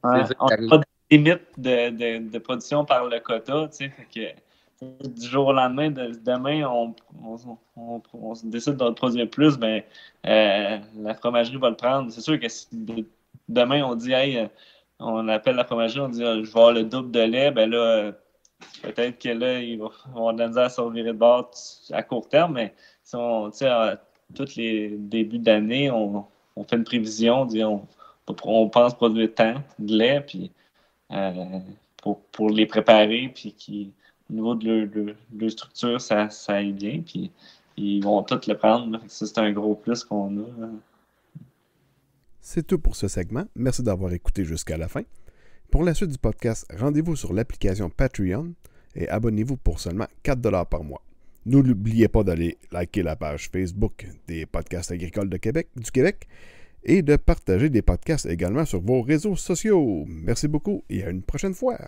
on n'a pas de limite de production par le quota. Fait que du jour au lendemain, demain, on décide de produire plus, ben, la fromagerie va le prendre. C'est sûr que si demain on dit, hey, on appelle la fromagerie, on dit, je vais avoir le double de lait, ben là, peut-être que là, ils vont avoir de la misère à se revirer de bord à court terme, mais si tous les débuts d'année, on fait une prévision, on dit on pense produire tant de lait, puis pour les préparer, puis au niveau de leur structure, ça aille bien, puis ils vont tous le prendre. Là. Ça, c'est un gros plus qu'on a. Là. C'est tout pour ce segment. Merci d'avoir écouté jusqu'à la fin. Pour la suite du podcast, rendez-vous sur l'application Patreon et abonnez-vous pour seulement 4$ par mois. N'oubliez pas d'aller liker la page Facebook des podcasts agricoles du Québec et de partager des podcasts également sur vos réseaux sociaux. Merci beaucoup et à une prochaine fois.